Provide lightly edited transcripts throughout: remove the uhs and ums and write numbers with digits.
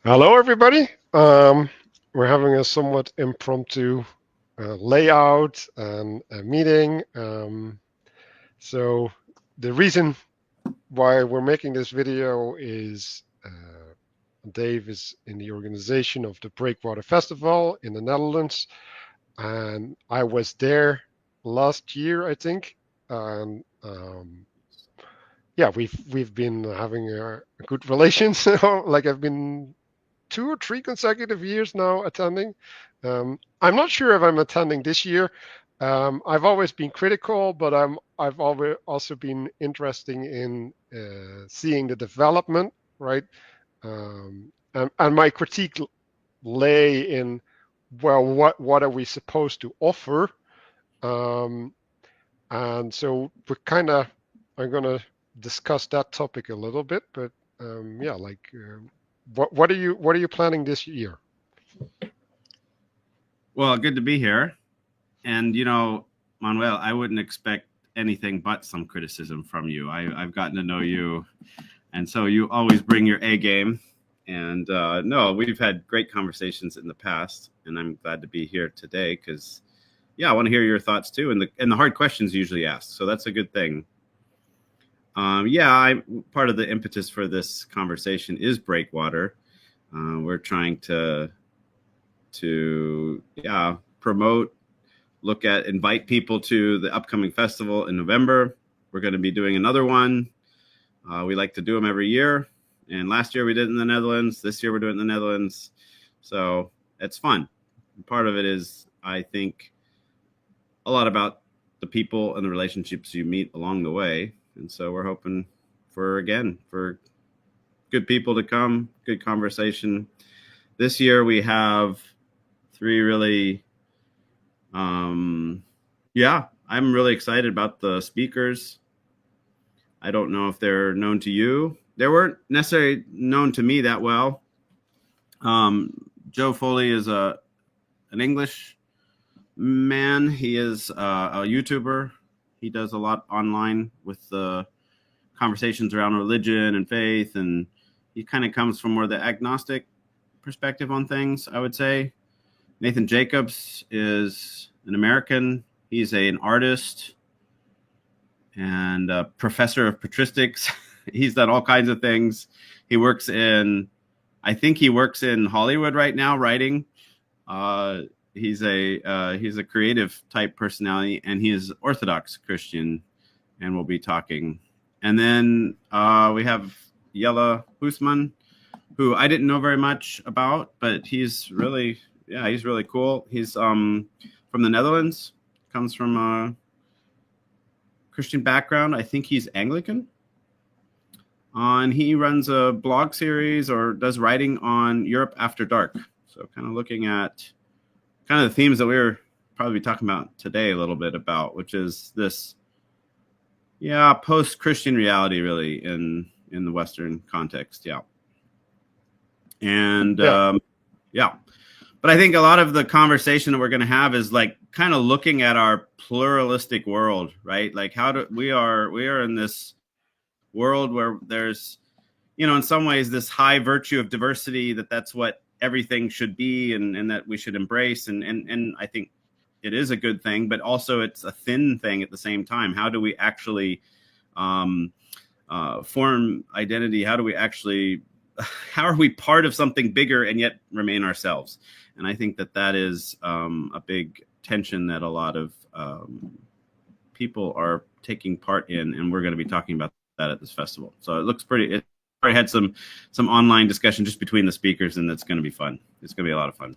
Hello, everybody. We're having a somewhat impromptu layout and a meeting. So the reason why we're making this video is Dave is in the organization of the Breakwater Festival in the Netherlands, and I was there last year, I think. And yeah, we've been having a good relations. Like I've been 2 or 3 consecutive years now attending. I'm not sure if I'm attending this year. I've always been critical, but I've always also been interested in seeing the development, right? And my critique lay in, well, what are we supposed to offer? Um, and so I'm gonna discuss that topic a little bit, but yeah, like what are you planning this year? Well, good to be here. And, Manuel, I wouldn't expect anything but some criticism from you. I've gotten to know you. And so you always bring your A game. And no, we've had great conversations in the past. And I'm glad to be here today because, yeah, I want to hear your thoughts too. And the hard questions usually asked. So that's a good thing. Part of the impetus for this conversation is Breakwater. We're trying to promote, invite people to the upcoming festival in November. We're going to be doing another one. We like to do them every year. And last year we did it in the Netherlands. This year we're doing it in the Netherlands. So it's fun. Part of it is, I think, a lot about the people and the relationships you meet along the way. And so we're hoping for good people to come, good conversation. This year we have 3 really, I'm really excited about the speakers. I don't know if they're known to you. They weren't necessarily known to me that well. Joe Foley is an English man. He is a YouTuber. He does a lot online with the conversations around religion and faith, and he kind of comes from more the agnostic perspective on things, I would say. Nathan Jacobs is an American. He's an artist and a professor of patristics. He's done all kinds of things. I think he works in Hollywood right now, writing. He's a creative type personality, and he is Orthodox Christian, and we'll be talking. And then we have Jelle Hoosman, who I didn't know very much about, but he's really cool. He's from the Netherlands, comes from a Christian background. I think he's Anglican. And he runs a blog series or does writing on Europe After Dark. So kind of looking at kind of the themes that we're probably talking about today a little bit about, which is this, post-Christian reality really in the Western context. Yeah. And But I think a lot of the conversation that we're going to have is like kind of looking at our pluralistic world, right? Like we are in this world where there's, in some ways this high virtue of diversity, that's what everything should be and that we should embrace. And I think it is a good thing, but also it's a thin thing at the same time. How do we actually form identity? How are we part of something bigger and yet remain ourselves? And I think that is a big tension that a lot of people are taking part in, and we're going to be talking about that at this festival. So it looks pretty. It already had some online discussion just between the speakers, and that's going to be fun. It's going to be a lot of fun.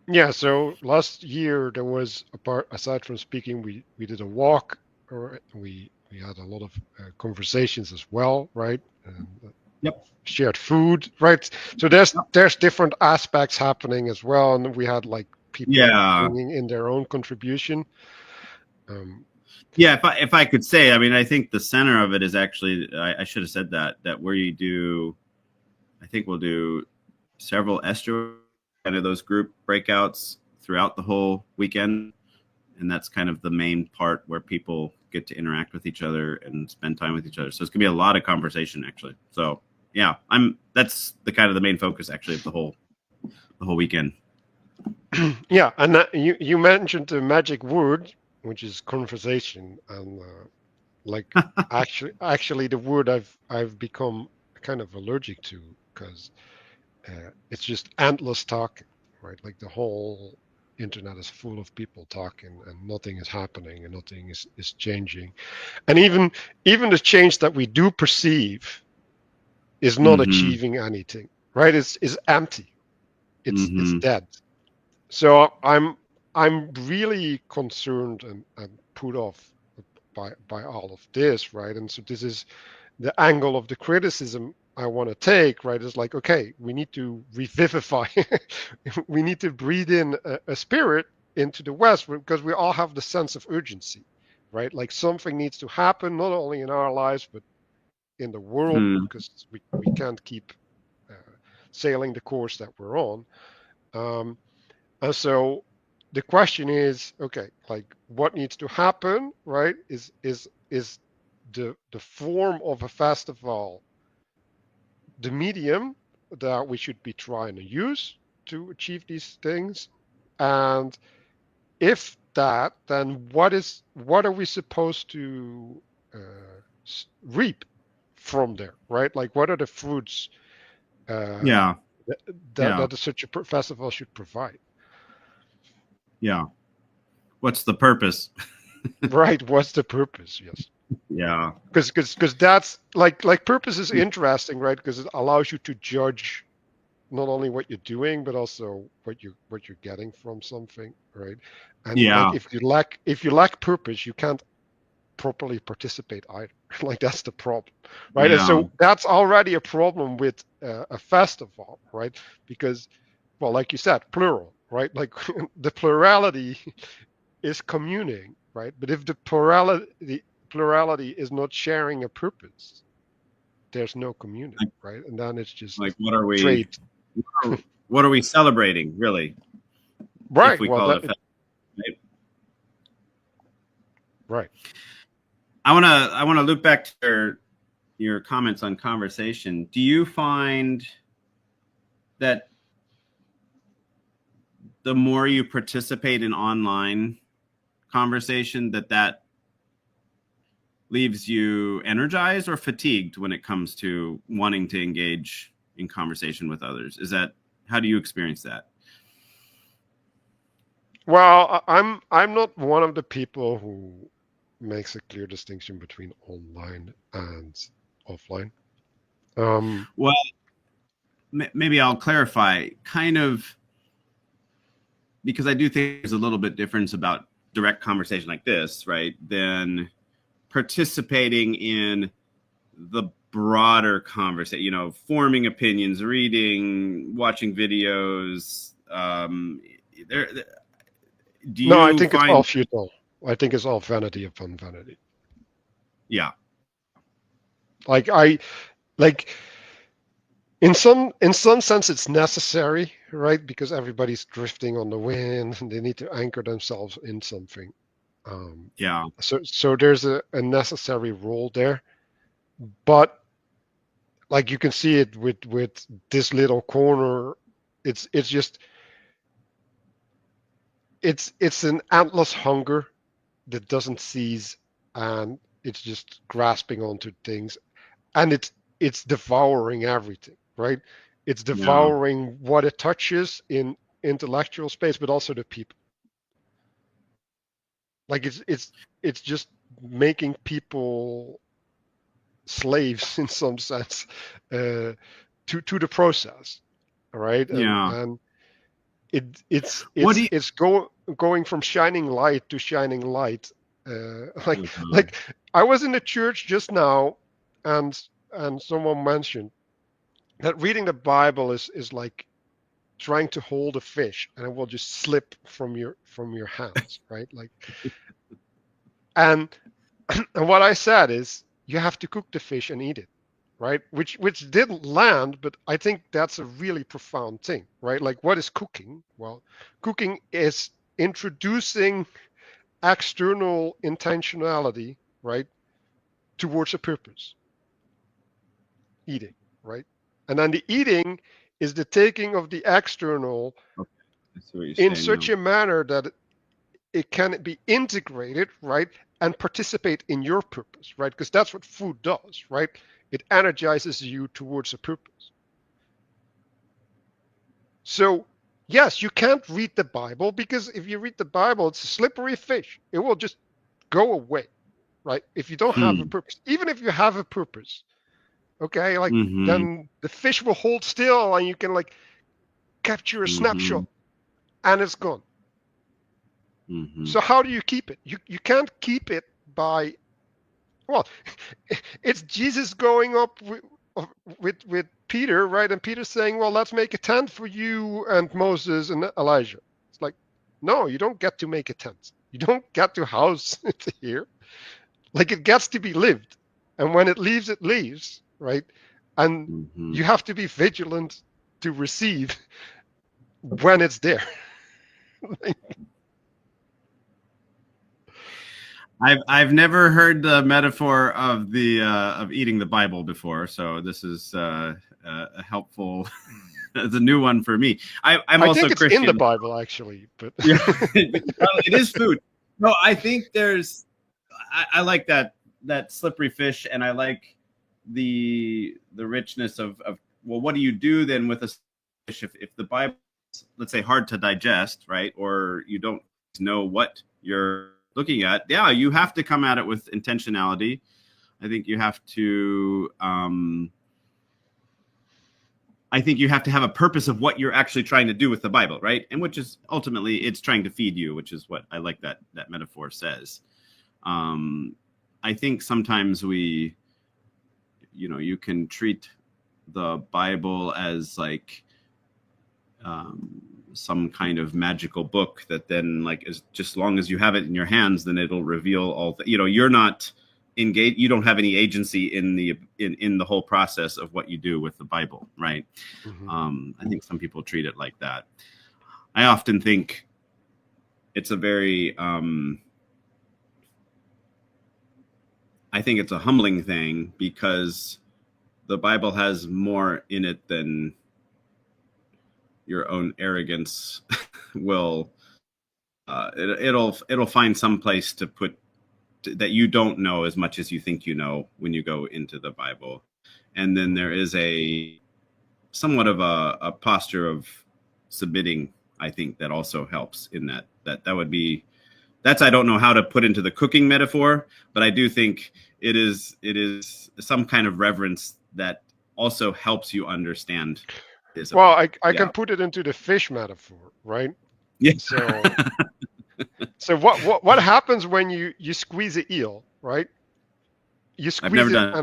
Yeah. So last year there was a part aside from speaking, we did a walk, or we had a lot of conversations as well, right? And, Yep. Shared food, right? So there's different aspects happening as well, and we had like people bringing in their own contribution. If I could say, I mean, I think the center of it is actually, I should have said that I think we'll do several estuary, kind of those group breakouts throughout the whole weekend, and that's kind of the main part where people get to interact with each other and spend time with each other. So it's gonna be a lot of conversation actually. So yeah, that's the kind of the main focus actually of the whole weekend. Yeah, and you mentioned the magic word, which is conversation, and like actually the word I've become kind of allergic to because it's just endless talking, right? Like the whole internet is full of people talking and nothing is happening and nothing is changing. And even the change that we do perceive is not Mm-hmm. achieving anything, right? It's is empty. It's Mm-hmm. dead. So I'm really concerned and put off by all of this, right? And so this is the angle of the criticism I want to take, right? Is like, okay, we need to revivify, we need to breathe in a spirit into the West because we all have the sense of urgency, right? Like something needs to happen, not only in our lives, but in the world, Mm-hmm. because we can't keep uh, sailing the course that we're on. Um, and so the question is, okay, like what needs to happen, right? Is the form of a festival the medium that we should be trying to use to achieve these things? And if that, then what are we supposed to reap from there, right? Like what are the fruits uh, Yeah. Yeah. that such a festival should provide? Yeah. What's the purpose? Right? What's the purpose? Yes. Yeah. Because that's like purpose is interesting, right? Because it allows you to judge not only what you're doing but also what you're getting from something, right? And like Yeah. if you lack purpose, you can't properly participate either. Like that's the problem, right? And Yeah. so that's already a problem with a festival, right? Because, well, like you said, plural, right? Like the plurality is communing, right? But if the plurality is not sharing a purpose, there's no communing, Like, right? And then it's like just what are we trade, what are we celebrating really if right? we Well, call it a that festival? Right? right. I want to loop back to your comments on conversation. Do you find that the more you participate in online conversation that leaves you energized or fatigued when it comes to wanting to engage in conversation with others? Is that how do you experience that? Well, I'm not one of the people who makes a clear distinction between online and offline. Um, Well, maybe I'll clarify kind of because I do think there's a little bit difference about direct conversation like this, right? Than participating in the broader conversation, forming opinions, reading, watching videos. There, do no, I you think it's all find, futile. I think it's all vanity upon vanity. yeah, Like I like in some sense it's necessary, right? Because everybody's drifting on the wind and they need to anchor themselves in something. Um, yeah, so there's a necessary role there, but like you can see it with this little corner, it's just it's an endless hunger that doesn't cease, and it's just grasping onto things, and it's devouring everything, right? It's yeah, devouring what it touches in intellectual space, but also the people. Like it's just making people slaves in some sense uh, to the process, all right? and yeah. and it it's What do it's you? it's going from shining light to shining light. Like Mhm. like I was in the church just now, and and someone mentioned that reading the Bible is like trying to hold a fish and it will just slip from your hands, right? Like, and and what I said is you have to cook the fish and eat it, right? Which didn't land, but I think that's a really profound thing, right? Like what is cooking? Well, cooking is introducing external intentionality, right, towards a purpose, eating, right? And then the eating is the taking of the external Okay. I see what you're in saying such now. a manner that it can be integrated, right, and participate in your purpose, right? Because that's what food does, right? It energizes you towards a purpose. So, yes, you can't read the Bible because if you read the Bible, it's a slippery fish. It will just go away, right? If you don't have a Hmm. purpose, even if you have a purpose, okay, like Mm-hmm. then the fish will hold still and you can like capture a Mm-hmm. snapshot and it's gone. Mm-hmm. So how do you keep it? You can't keep it by, well, it's Jesus going up with Peter, right? And Peter saying, "Well, let's make a tent for you and Moses and Elijah." It's like, no, you don't get to make a tent. You don't get to house it here. Like it gets to be lived, and when it leaves, right? And Mm-hmm. you have to be vigilant to receive when it's there. I've never heard the metaphor of the of eating the Bible before, so this is a helpful. It's a new one for me. I'm I also think it's in the Christian. Bible actually, but Yeah, it is food. No, I think there's. I like that slippery fish, and I like the richness of well, what do you do then with a fish if the Bible, let's say, hard to digest, right? Or you don't know what you're looking at. Yeah, you have to come at it with intentionality. I think you have to. I think you have to have a purpose of what you're actually trying to do with the Bible, right? And which is ultimately it's trying to feed you, which is what I like that metaphor says. Um, I think sometimes we, you can treat the Bible as like some kind of magical book that then like is just long as you have it in your hands, then it'll reveal all. You're not engaged. You don't have any agency in the whole process of what you do with the Bible, right? Mhm. I think some people treat it like that. I often think it's a very I think it's a humbling thing because the Bible has more in it than your own arrogance will. It'll find some place to put that you don't know as much as you think you know when you go into the Bible, and then there is a somewhat of a posture of submitting. I think that also helps in that would be that's I don't know how to put into the cooking metaphor, but I do think it is some kind of reverence that also helps you understand is Well, about. I Yeah. can put it into the fish metaphor, right? Yeah. So what happens when you squeeze an eel, right? You I've never squeeze it done.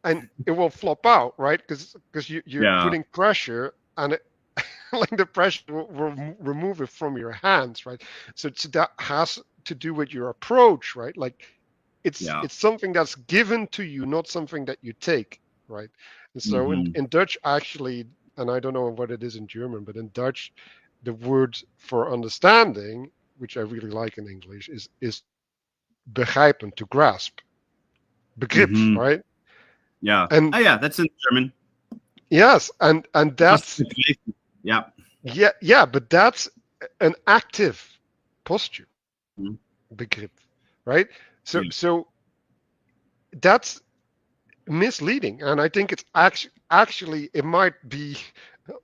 and it will flop out, right? Because you're Yeah. putting pressure and it, like the pressure will remove it from your hands, right? So that has to do with your approach, right? Like Yeah. it's something that's given to you, not something that you take, right? And so Mm-hmm. in Dutch actually, and I don't know what it is in German, but in Dutch, the word for understanding, which I really like in English, is begrijpen, to grasp, begrip, Mm-hmm. right? Yeah. And Oh, yeah. That's in German. yes, and that's Yeah. yeah, but that's an active posture, Mm-hmm. begrip, right? So Yeah. so that's misleading, and I think it's actually it might be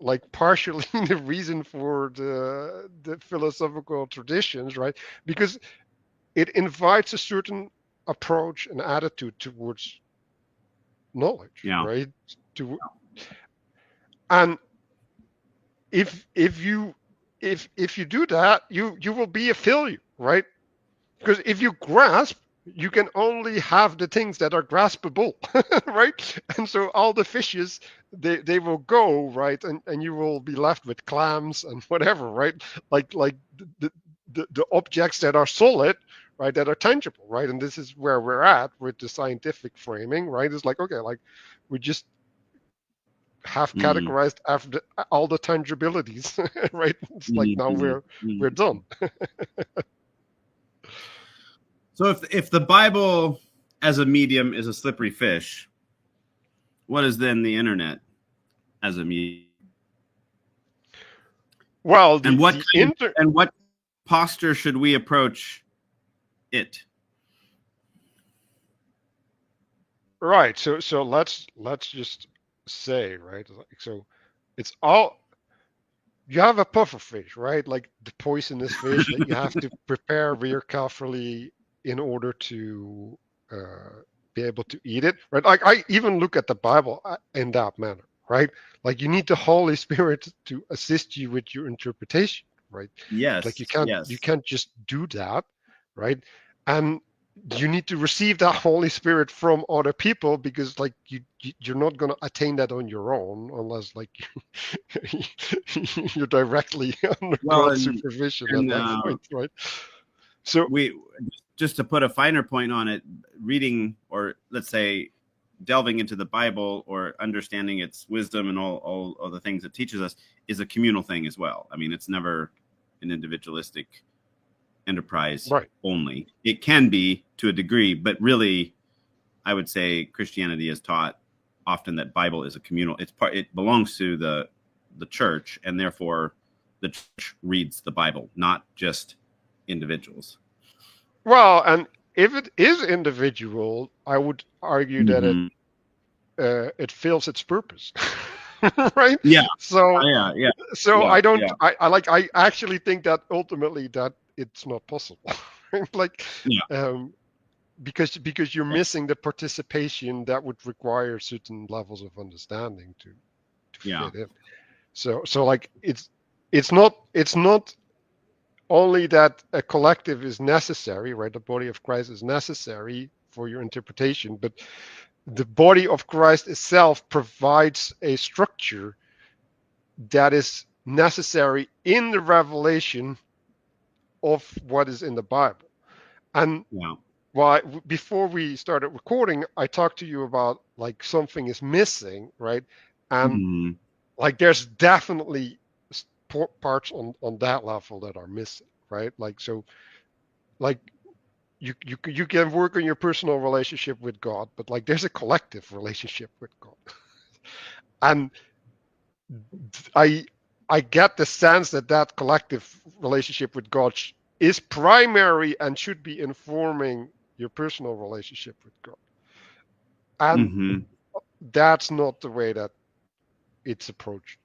like partially the reason for the philosophical traditions, right? Because it invites a certain approach and attitude towards knowledge, Yeah. right? To and if you if you do that, you will be a failure, right? Because if you grasp, you can only have the things that are graspable, right? And so all the fishes they will go, right, and you will be left with clams and whatever, right? Like the objects that are solid, right, that are tangible, right? And this is where we're at with the scientific framing, right? It's like, okay, like we just have Mm-hmm. categorized after all the tangibilities, right? It's like now we're Mm-hmm. done. So if the Bible as a medium is a slippery fish, what is then the internet? as a medium? Well, And the what posture should we approach it? right. So let's just say, right. So it's all, you have a puffer fish, right? Like the poisonous fish that you have to prepare very carefully in order to uh, be able to eat it, right? Like I even look at the Bible in that manner, right? Like you need the Holy Spirit to assist you with your interpretation, right? Like Yes, you yes. can't just do that, right? And you need to receive that Holy Spirit from other people, because like you're not going to attain that on your own unless like you're directly under Well, God's supervision at and that point, right? So we just to put a finer point on it, reading, or let's say delving into the Bible or understanding its wisdom and all the things it teaches us is a communal thing as well. I mean, it's never an individualistic enterprise right. only. It can be to a degree, but really, I would say Christianity is taught often that Bible is a communal. It belongs to the church, and therefore the church reads the Bible, not just individuals. Well, and if it is individual, I would argue that Mm-hmm. it fills its purpose, right? Yeah, So yeah, yeah, so yeah, I don't yeah, I actually think that ultimately that it's not possible. Like yeah, um because you're missing the participation that would require certain levels of understanding to yeah. fit in. So like it's not only that a collective is necessary, right? The body of Christ is necessary for your interpretation, but the body of Christ itself provides a structure that is necessary in the revelation of what is in the Bible. And Yeah. why, before we started recording, I talked to you about like something is missing, right? And Mm-hmm. like there's definitely parts on that level that are missing, right? Like so, like you can work on your personal relationship with God, but like there's a collective relationship with God, and I I get the sense that that collective relationship with God is primary and should be informing your personal relationship with God, and Mm-hmm. that's not the way that it's approached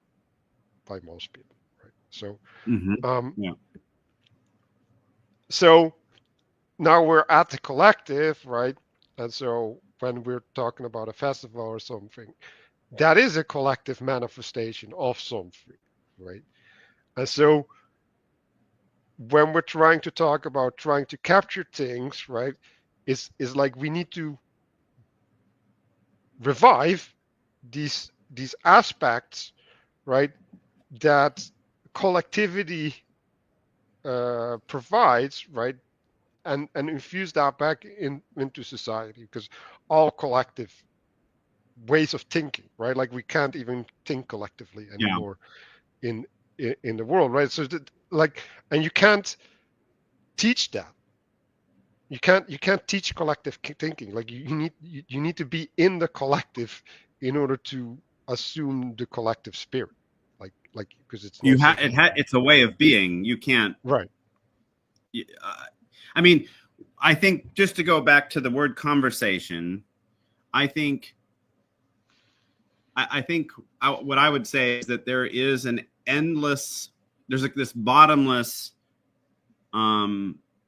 by most people, right? So Mm-hmm. um, Yeah. so now we're at the collective, right? And so when we're talking about a festival or something, that is a collective manifestation of something, right? And so when we're trying to talk about trying to capture things, right, is like we need to revive these aspects, right, that collectivity provides, right, and infuse that back into society, because all collective ways of thinking, right, like we can't even think collectively Yeah. anymore in in the world, right? So that, like, and you can't teach that. You can't teach collective thinking. Like you need to be in the collective in order to assume the collective spirit. Like because it's not something. It's a way of being. You can't. Right. Uh, I mean, I think just to go back to the word conversation, I think I think what I would say is that there is an endless, there's like this bottomless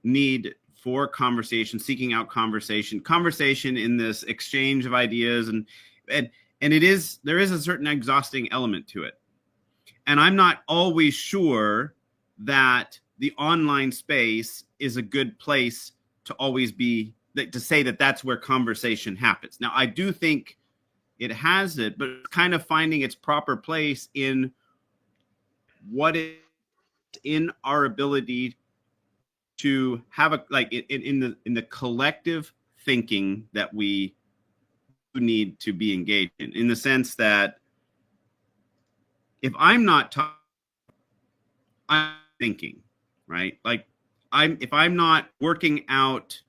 need for conversation, seeking out conversation in this exchange of ideas, and and there is a certain exhausting element to it. And I'm not always sure that the online space is a good place to always be, to say that that's where conversation happens. Now, I do think it has it, but it's kind of finding its proper place in what is in our ability to have a, like in the collective thinking that we need to be engaged in the sense that if I'm not talking, I'm thinking, right? Like if I'm not working out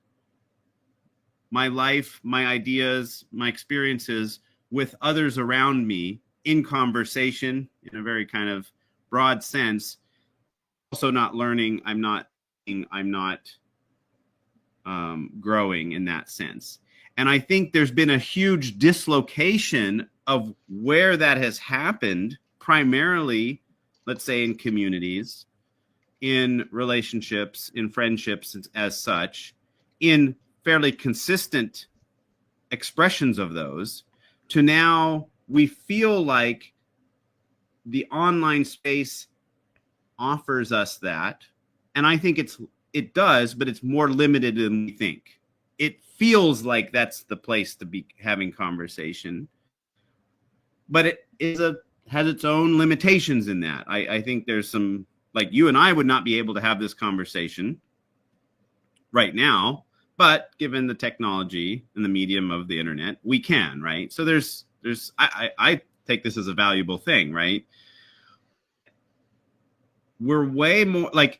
my life, my ideas, my experiences with others around me, in conversation in a very kind of broad sense. Also, not learning. I'm not growing in that sense. And I think there's been a huge dislocation of where that has happened, primarily, let's say, in communities, in relationships, in friendships as such, in fairly consistent expressions of those, to now we feel like the online space offers us that. And I think it does, but it's more limited than we think. It feels like that's the place to be having conversation, but it is a has its own limitations in that. I think there's some, like, you and I would not be able to have this conversation right now, but given the technology and the medium of the internet, we can, right? So I take this as a valuable thing, right? We're way more like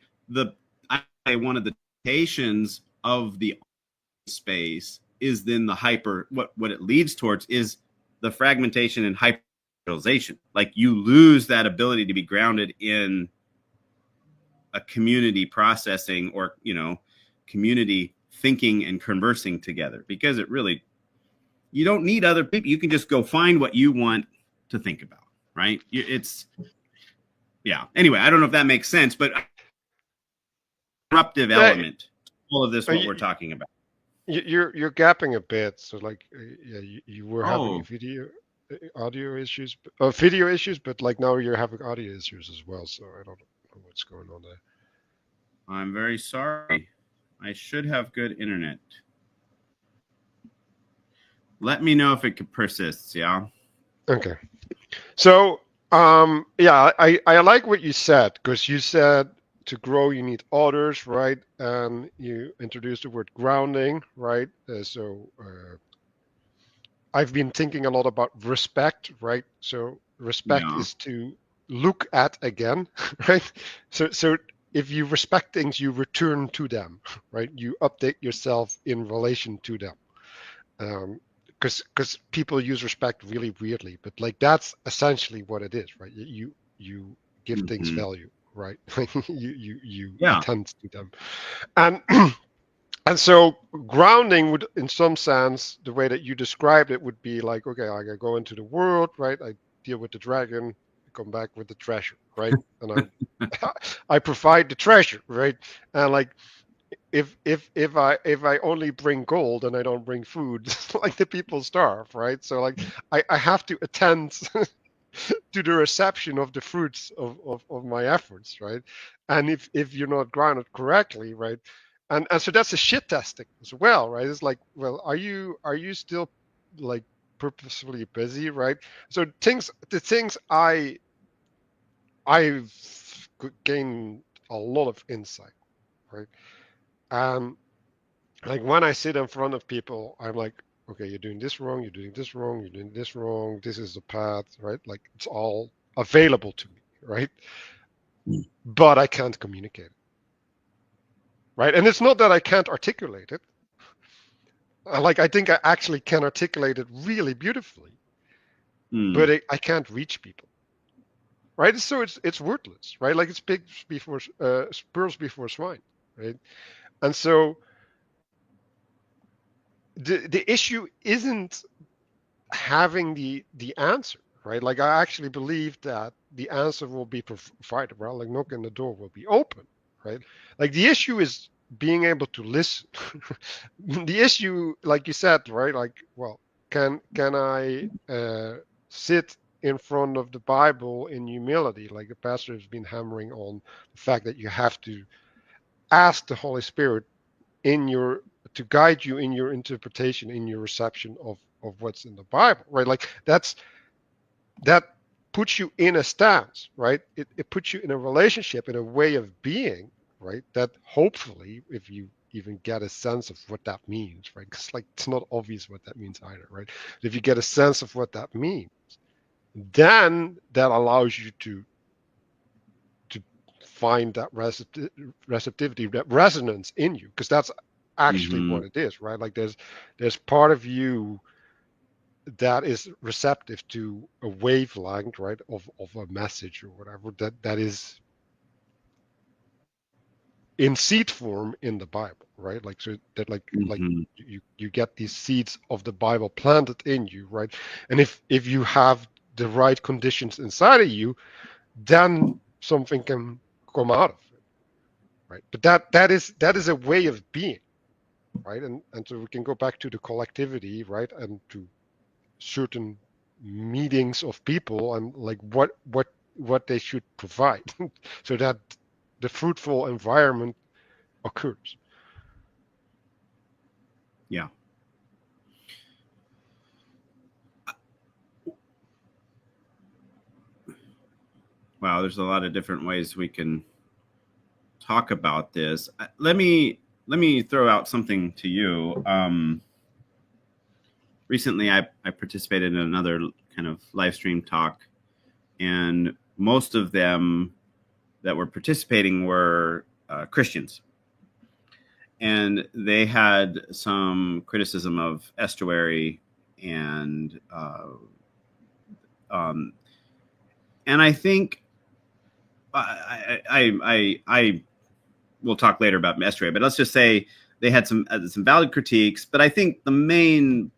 one of the limitations of the space is then the hyper what it leads towards is the fragmentation and hyperalization. Like, you lose that ability to be grounded in a community processing, or community thinking and conversing together, because you don't need other people. You can just go find what you want to think about, right? It's Yeah. Anyway, I don't know if that makes sense, but disruptive Yeah, element, all of this, what we're talking about. you're gapping a bit. So like, yeah, you were having Oh, audio issues, video issues, but like now you're having audio issues as well. So I don't know what's going on there. I'm very sorry. I should have good internet. Let me know if it persists. Yeah. Okay. So, yeah, I like what you said, because you said to grow you need others, right? And you introduced the word grounding, right? I've been thinking a lot about respect, right? So respect Yeah. is to look at again, right? So if you respect things, you return to them, right? You update yourself in relation to them. Because people use respect really weirdly, but like that's essentially what it is, right? You give things Mm-hmm. value, right? You Yeah. attend to them, and and so grounding would, in some sense, the way that you described it would be like, okay, I go into the world, right? I deal with the dragon, come back with the treasure, right? And I provide the treasure, right? And like if I only bring gold and I don't bring food, like the people starve, right? So like I have to attend to the reception of the fruits of my efforts, right? And if you're not grounded correctly, right? And so that's a shit testing as well, right? It's like, well, are you still like purposefully busy, right? So the things I've gained a lot of insight, right? And like when I sit in front of people, I'm like, okay, you're doing this wrong, you're doing this wrong, you're doing this wrong, this is the path, right? Like it's all available to me, right? But I can't communicate it, right? And it's not that I can't articulate it. Like I think I actually can articulate it really beautifully, but Mm. I can't reach people, right? So it's worthless, right? Like it's pigs before pearls before swine, right? And so the issue isn't having the answer, right? Like I actually believe that the answer will be provided, right? Like knocking the door will be open, right? Like the issue is being able to listen. The issue, like you said, right? Like, well, can I sit in front of the Bible in humility? Like the pastor has been hammering on the fact that you have to ask the Holy Spirit in your to guide you in your interpretation, in your reception of what's in the Bible, right? Like that puts you in a stance, right? It puts you in a relationship, in a way of being, right? That hopefully, if you even get a sense of what that means, right? Because like it's not obvious what that means either, right? But if you get a sense of what that means, then that allows you to find that receptivity, that resonance in you, because that's actually Mm-hmm. what it is, right? Like there's part of you that is receptive to a wavelength, right, of a message or whatever that is in seed form in the Bible, right? Like so that like Hmm. you get these seeds of the Bible planted in you, right? And if you have the right conditions inside of you, then something can come out of it, right? But that is a way of being, right? And so we can go back to the collectivity, right? And to certain meetings of people and like what they should provide so that the fruitful environment occurs. Yeah. Wow. There's a lot of different ways we can talk about this. Let me throw out something to you. Recently, I participated in another kind of live stream talk, and most of them that were participating were Christians, and they had some criticism of estuary and um, and I think I we'll talk later about estuary, but let's just say they had some valid critiques. But I think the main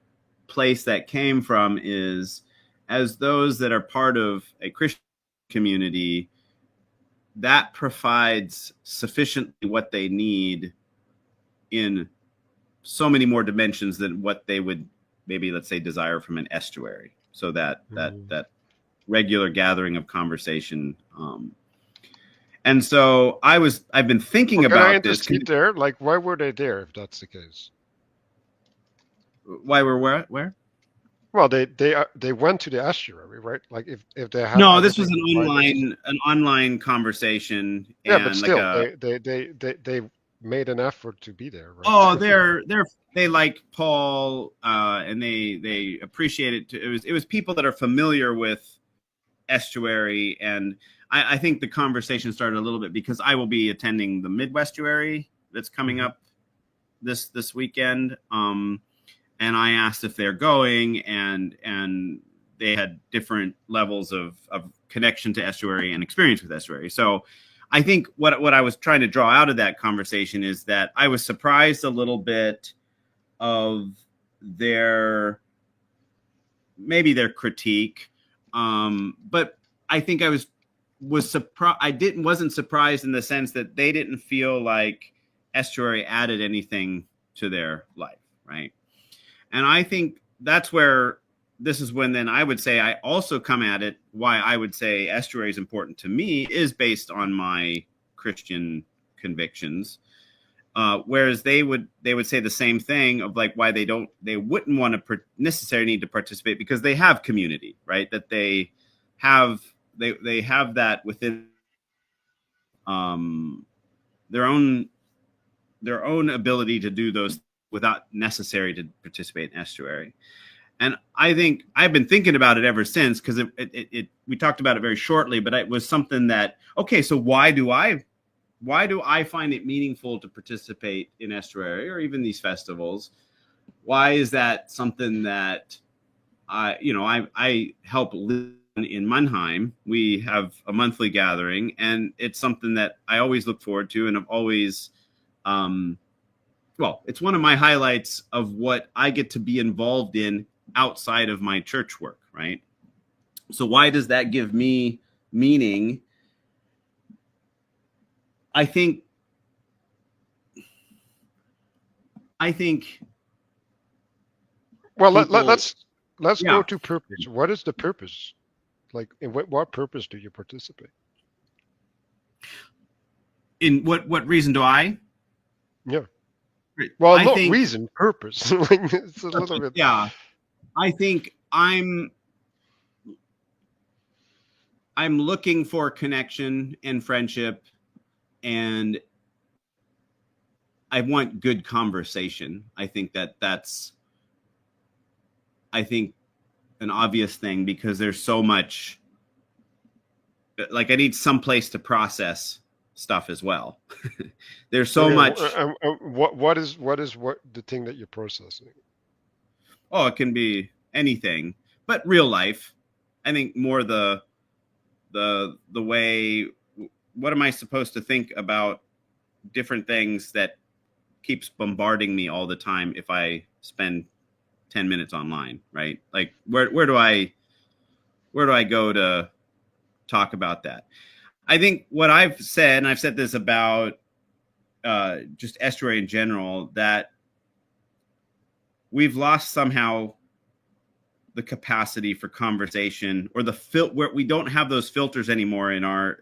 place that came from is as those that are part of a Christian community that provides sufficiently what they need in so many more dimensions than what they would maybe, let's say, desire from an estuary. So that regular gathering of conversation. And so I've been thinking Well, can I about this. intercede there? Like, why were they there if that's the case? Why we're where? Well, they went to the estuary, right? Like, if they had No, this was everything right, an online conversation yeah, but and like still, a they made an effort to be there, right? oh they like Paul and they appreciate it. It was people that are familiar with estuary, and I think the conversation started a little bit because I will be attending the Midwestuary that's coming Hmm. up this weekend. And I asked if they're going, and they had different levels of connection to estuary and experience with estuary. So I think what I was trying to draw out of that conversation is that I was surprised a little bit of their maybe their critique, but I think was surprised. I didn't wasn't surprised in the sense that they didn't feel like estuary added anything to their life, right? And I think that's where this is when then I would say I also come at it. Why I would say estuary is important to me is based on my Christian convictions. Whereas they would say the same thing of like why they wouldn't want to necessarily need to participate because they have community, right? That have they have that within um, their own ability to do those without necessary to participate in estuary. And I think I've been thinking about it ever since because we talked about it very shortly, but it was something that okay, so why do I find it meaningful to participate in estuary or even these festivals? Why is that something that I help live in Mannheim? We have a monthly gathering, and it's something that I always look forward to, and I've always, it's one of my highlights of what I get to be involved in outside of my church work, right? So why does that give me meaning? I think I think Well, people, let's go yeah. to purpose. What is the purpose? Like, in what purpose do you participate? In what reason do I? Yeah. Well, I not think, reason, purpose. Like, it's a little bit. yeah, I think I'm looking for connection and friendship, and I want good conversation. I think that's I think an obvious thing because there's so much. Like I need some place to process stuff as well. There's so Okay. much. What is what the thing that you're processing? Oh, it can be anything, but real life. I think more the way, what am I supposed to think about different things that keeps bombarding me all the time if I spend 10 minutes online, right? Like where do I go to talk about that? I think what I've said, and I've said this about just estuary in general, that we've lost somehow the capacity for conversation, or where we don't have those filters anymore in our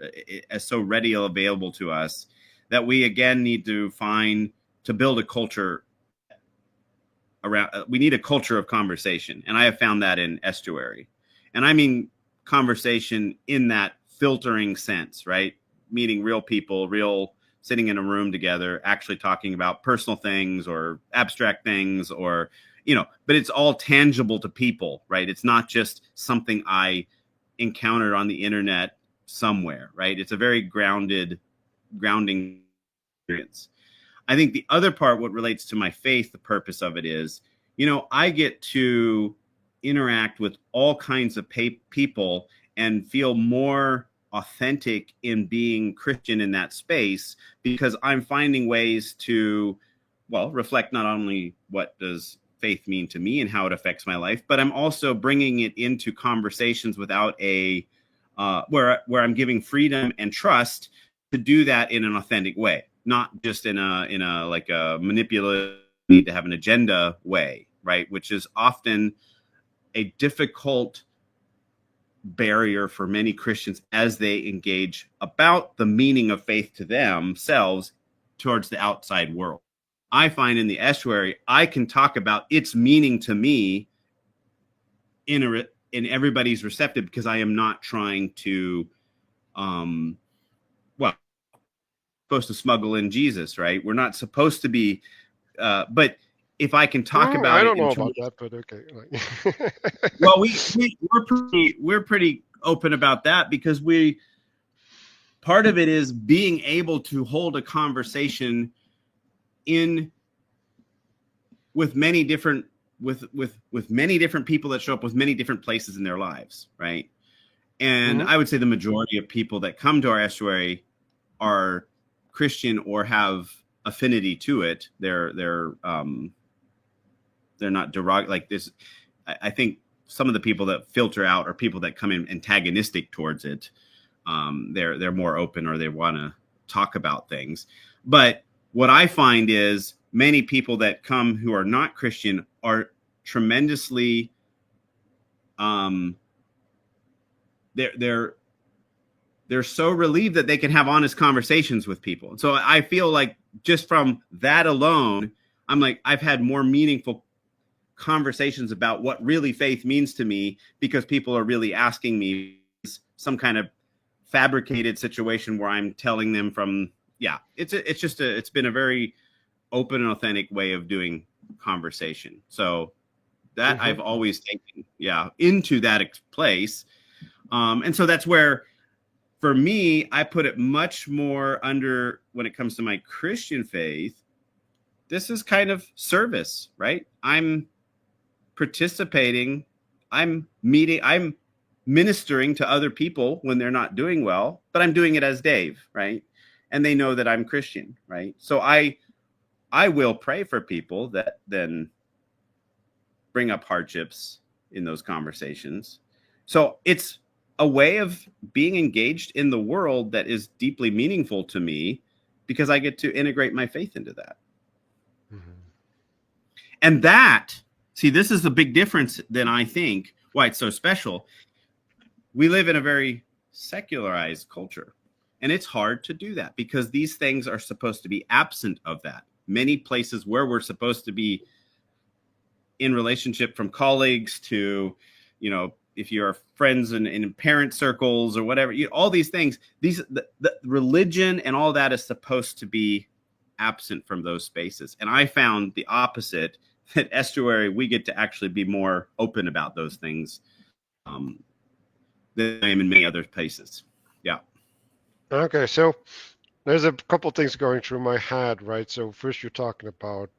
as so ready available to us, that we again need to find to build a culture around. We need a culture of conversation, and I have found that in estuary, and I mean conversation in that filtering sense, right? Meeting real people, real, sitting in a room together, actually talking about personal things or abstract things, or but it's all tangible to people, right? It's not just something I encountered on the internet somewhere, right? It's a very grounding experience. I think the other part, what relates to my faith, the purpose of it is, I get to interact with all kinds of people and feel more authentic in being Christian in that space, because I'm finding ways to, well, reflect not only what does faith mean to me and how it affects my life, but I'm also bringing it into conversations without where I'm giving freedom and trust to do that in an authentic way, not just in a like a manipulative, need to have an agenda way, right? Which is often a difficult barrier for many Christians as they engage about the meaning of faith to themselves towards the outside world. I find in the estuary, I can talk about its meaning to me in everybody's receptive, because I am not trying to, well, supposed to smuggle in Jesus, right? We're not supposed to be, but if I can talk Oh, about I it don't in know terms, about that, but okay. Like, well, we're pretty open about that, because part of it is being able to hold a conversation in with many different with many different people that show up with many different places in their lives, right? And mhm. I would say the majority of people that come to our estuary are Christian or have affinity to it. They're not like this. I think some of the people that filter out are people that come in antagonistic towards it. They're more open, or they want to talk about things. But what I find is many people that come who are not Christian are tremendously um, they're they're so relieved that they can have honest conversations with people. So I feel like just from that alone, I'm like, I've had more meaningful conversations about what really faith means to me, because people are really asking me some kind of fabricated situation where I'm telling them from, yeah, it's been a very open and authentic way of doing conversation. So that Mhm. I've always taken, yeah, into that place. And so that's where, for me, I put it much more under, when it comes to my Christian faith, this is kind of service, right? I'm participating, I'm ministering to other people when they're not doing well, but I'm doing it as Dave, right? And they know that I'm Christian, right? So I will pray for people that then bring up hardships in those conversations. So it's a way of being engaged in the world that is deeply meaningful to me, because I get to integrate my faith into that. Mhm. And that, see, this is the big difference. Then I think why it's so special. We live in a very secularized culture, and it's hard to do that because these things are supposed to be absent of that. Many places where we're supposed to be in relationship, from colleagues to, if you're friends in parent circles or whatever, all these things, the religion and all that is supposed to be absent from those spaces. And I found the opposite, that estuary, we get to actually be more open about those things, um, than I am in many other places. Yeah. Okay, so there's a couple things going through my head, right? So first, you're talking about,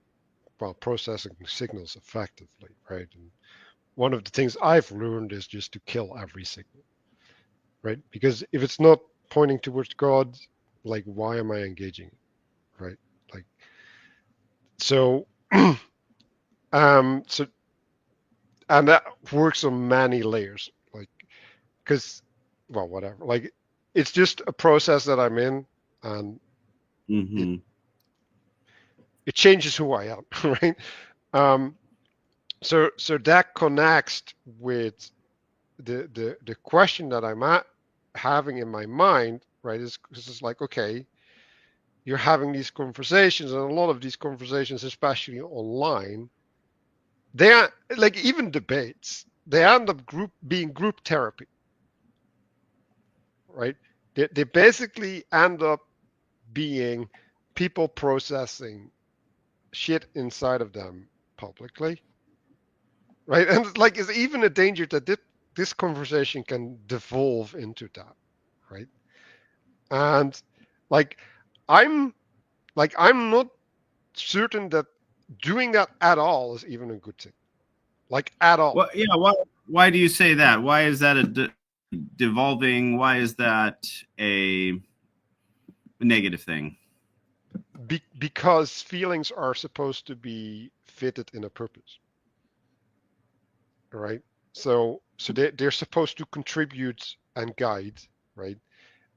well, processing signals effectively, right? one of the things I've learned is just to kill every signal, right? Because if it's not pointing towards God, like why am I engaging it, right? Like so, so and that works on many layers, like because well, whatever, like it's just a process that I'm in, and it Hmm. it changes who I am, right? Um, so that connects with the question that having in my mind, right? Is this is like, okay, you're having these conversations, and a lot of these conversations, especially online, they are like even debates. They end up being group therapy, right? They basically end up being people processing shit inside of them publicly, right? And like, it's even a danger that this conversation can devolve into that, right? And like, I'm I'm not certain that doing that at all is even a good thing, like at all. Well, yeah. Why do you say that? Why is that devolving? Why is that a negative thing? Because feelings are supposed to be fitted in a purpose, right? So they're supposed to contribute and guide, right?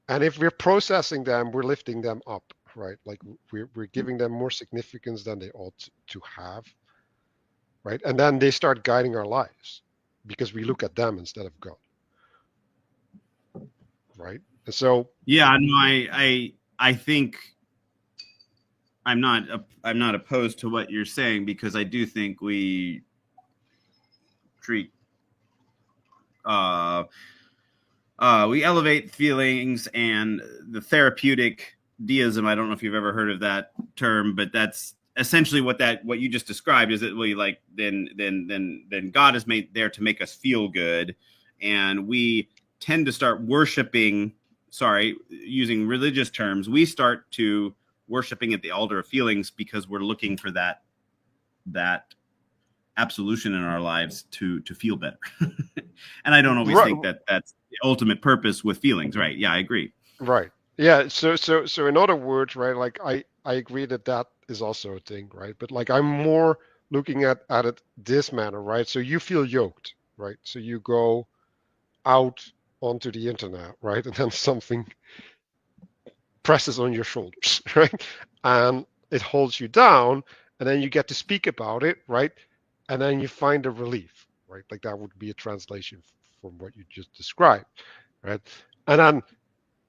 And if we're processing them, we're lifting them up, right? Like we're giving them more significance than they ought to have, right? And then they start guiding our lives because we look at them instead of God, right? And so, Yeah, no, I think I'm not opposed to what you're saying because I do think we treat uh we elevate feelings and the therapeutic deism. I don't know if you've ever heard of that term, but that's essentially what you just described is that we like then God is made there to make us feel good, and we tend to start worshiping. Sorry, using religious terms, we start to worshiping at the altar of feelings because we're looking for that absolution in our lives to feel better. And I don't always right, think that that's the ultimate purpose with feelings, right? Yeah, I agree. right, yeah. So in other words, right? Like I agree that that is also a thing, right? But like I'm more looking at it this manner, right? So you feel yoked, right? So you go out onto the internet, right? And then something presses on your shoulders, right? And it holds you down, and then you get to speak about it, right? And then you find a relief, right? Like that would be a translation from what you just described, right? And then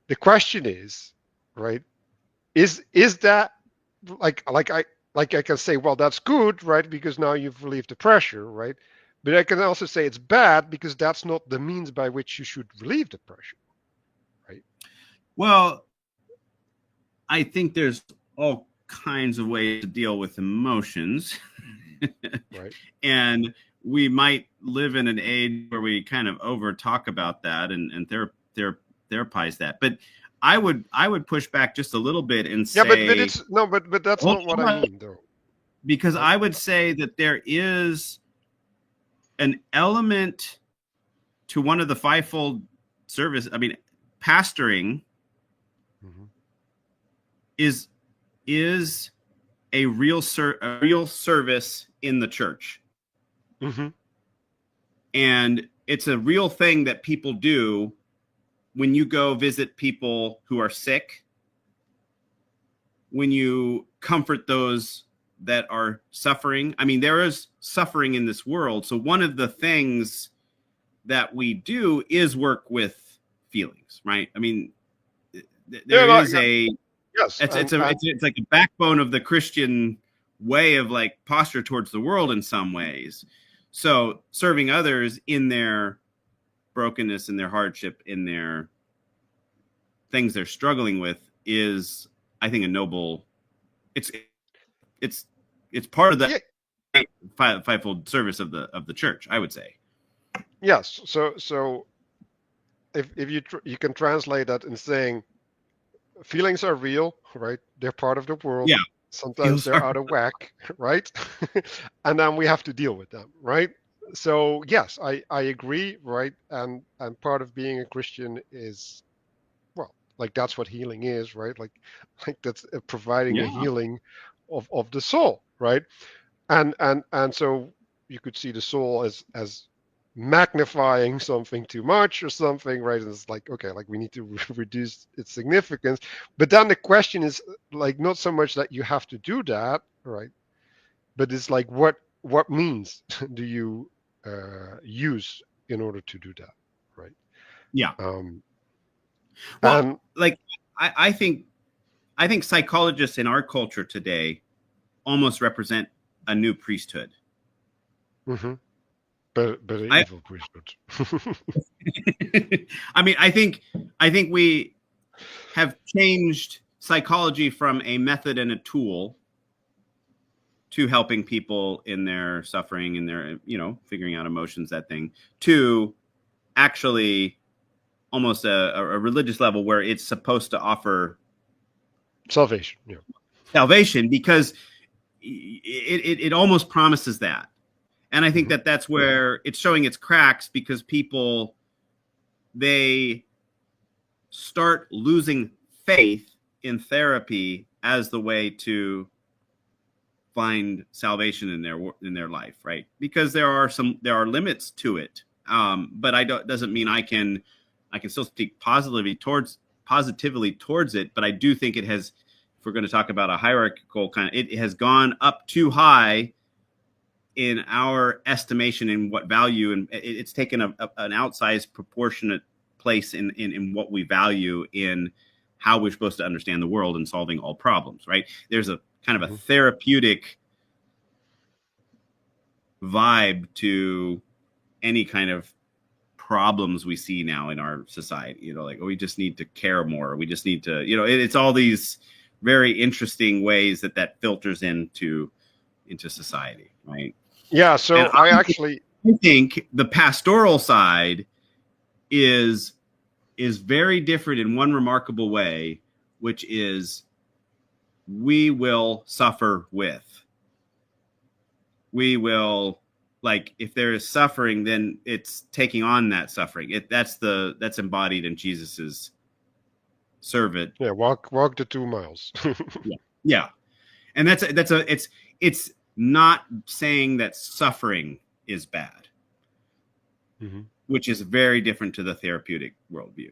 the question is, right? Is that like I can say, well, that's good, right? Because now you've relieved the pressure, right? But I can also say it's bad because that's not the means by which you should relieve the pressure, right? Well, I think there's all kinds of ways to deal with emotions. Right. And we might live in an age where we kind of over talk about that and therapize that. But I would push back just a little bit and Yeah, but say, it's no, but that's hold not what I on, mean, though, because right? I would say that there is an element to one of the fivefold service. I mean, pastoring Hmm. is is a real service in the church, Hmm. and it's a real thing that people do when you go visit people who are sick, when you comfort those that are suffering. I mean, there is suffering in this world, so one of the things that we do is work with feelings, right? I mean, Yeah, there no, is a yes, it's like a backbone of the Christian way of like posture towards the world in some ways. So serving others in their brokenness, in their hardship, in their things they're struggling with is, I think, a noble. It's it's it's part of the yeah, fivefold service of the church, I would say. yes. So if you can translate that in saying feelings are real, right? They're part of the world. Yeah, Sometimes feels they're hard. out of whack, right? And then we have to deal with them, right? So yes, I agree, right? And part of being a Christian is, well, like that's what healing is, right? Like that's providing a Yeah. healing of the soul, right? And so you could see the soul as magnifying something too much or something, right? And it's like, okay, like we need to reduce its significance. But then the question is like not so much that you have to do that, right? But it's like what means do you use in order to do that, right? Yeah. Um, Well, and like I think psychologists in our culture today almost represent a new priesthood. mhm, but an I evil priesthood. I mean, I think we have changed psychology from a method and a tool to helping people in their suffering and their, figuring out emotions, that thing, to actually almost a religious level where it's supposed to offer Salvation, yeah. salvation, because it almost promises that. And I think Hmm. that that's where it's showing its cracks, because people, they start losing faith in therapy as the way to find salvation in their life, right? Because there are limits to it. But I don't doesn't mean I can still speak positively towards it. But I do think it has, if we're going to talk about a hierarchical kind of, it has gone up too high in our estimation in what value, and it's taken an outsized proportionate place in what we value in how we're supposed to understand the world and solving all problems, right? There's a kind of a Hmm. therapeutic vibe to any kind of problems we see now in our society. Like, oh, we just need to care more. We just need to, it's all these very interesting ways that filters into society, right? Yeah, And so I actually, I think the pastoral side is is very different in one remarkable way, which is we will suffer with. We will, like, if there is suffering, then it's taking on that suffering. That's embodied in Jesus's servant. yeah, walk the 2 miles. Yeah. Yeah. And it's not saying that suffering is bad, Hmm. which is very different to the therapeutic worldview.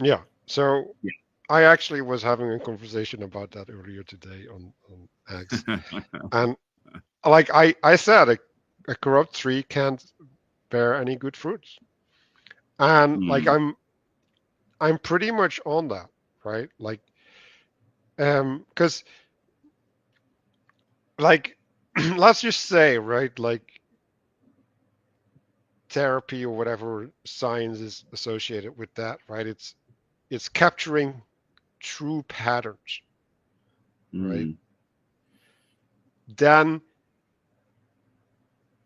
Yeah, so Yeah. I actually was having a conversation about that earlier today on X, and like I said, a corrupt tree can't bear any good fruits, and like Mm. I'm pretty much on that, right? Like, because like let's just say, right, like therapy or whatever science is associated with that, right? It's capturing true patterns, right? Mm. Then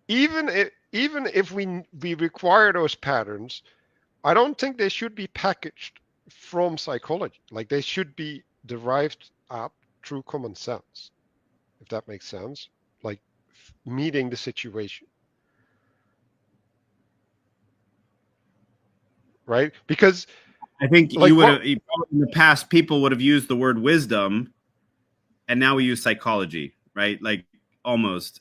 even if we require those patterns, I don't think they should be packaged from psychology. Like they should be derived at through common sense, if that makes sense. Like meeting the situation, right? Because I think like what in the past, people would have used the word wisdom, and now we use psychology, right? Like, almost.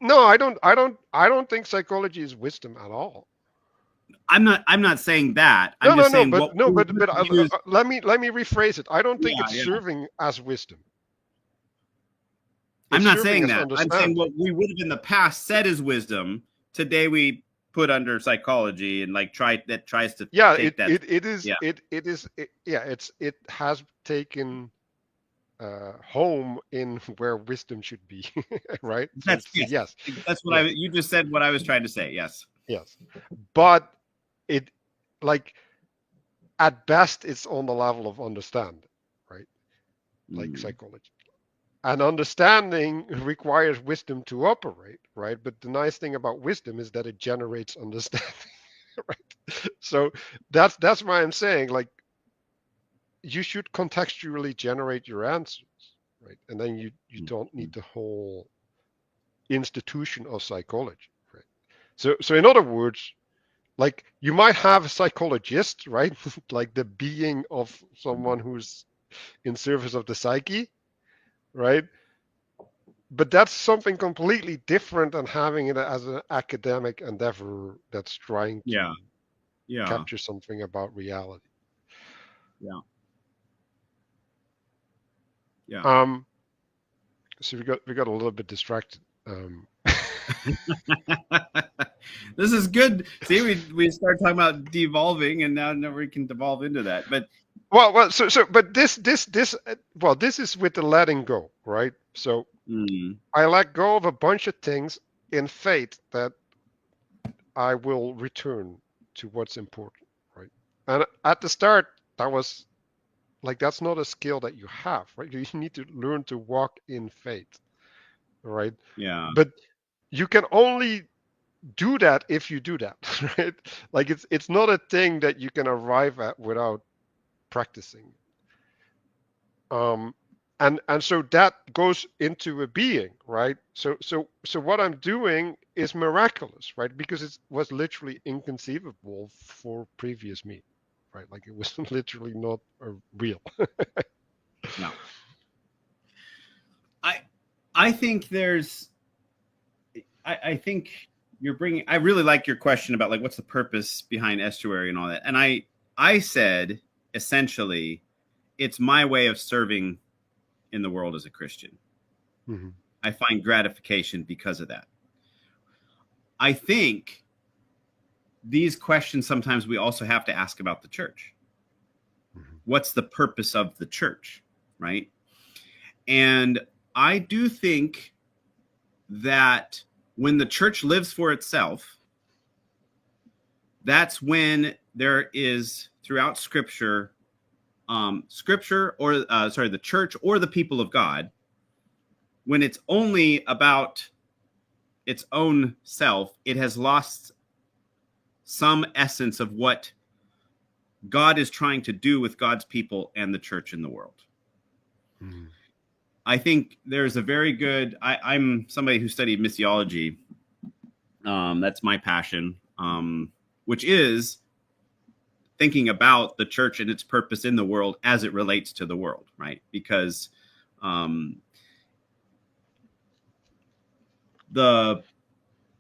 no, I don't think psychology is wisdom at all. I'm not saying that. No, I'm no, just no, saying but what no, we but would but use. let me rephrase it. I don't think Yeah, it's yeah. serving as wisdom. I'm It's not serving saying as that. I'm saying understanding. what we would have in the past said is wisdom. Today we put under psychology, and like tries to Yeah, take that. Yeah. yeah, it has taken home in where wisdom should be, right? So That's it's yes. yes, That's what yes, you just said. What I was trying to say. Yes. yes. But it like at best it's on the level of understanding, right? Like Mm. psychology. And understanding requires wisdom to operate, right? But the nice thing about wisdom is that it generates understanding, right? So that's why I'm saying like you should contextually generate your answers, right? And then you don't need the whole institution of psychology. So in other words, like you might have a psychologist, right? Like the being of someone who's in service of the psyche, right? But that's something completely different than having it as an academic endeavor that's trying Yeah. to Yeah. capture something about reality. Yeah. Yeah. Um, so we got a little bit distracted. This is good. See, we start talking about devolving, and now we can devolve into that. But But this is with the letting go, right? So mm, I let go of a bunch of things in faith that I will return to what's important, right? And at the start, that was like that's not a skill that you have, right? You need to learn to walk in faith, right? yeah, But you can only do that if you do that, right? Like it's not a thing that you can arrive at without practicing. Um, and so that goes into a being, right? So what I'm doing is miraculous, right? Because it was literally inconceivable for previous me, right? Like it was literally not real. yeah. I I think there's I think you're bringing. I really like your question about like what's the purpose behind estuary and all that. And I said essentially, it's my way of serving in the world as a Christian. Hmm. I find gratification because of that. I think these questions sometimes we also have to ask about the church. Hmm. What's the purpose of the church, right? And I do think that when the church lives for itself, that's when there is throughout Scripture, Scripture or sorry, the church or the people of God, when it's only about its own self, it has lost some essence of what God is trying to do with God's people and the church in the world. Hmm. I think there's a very good. I'm somebody who studied missiology. That's my passion, which is thinking about the church and its purpose in the world as it relates to the world, right? Because um, the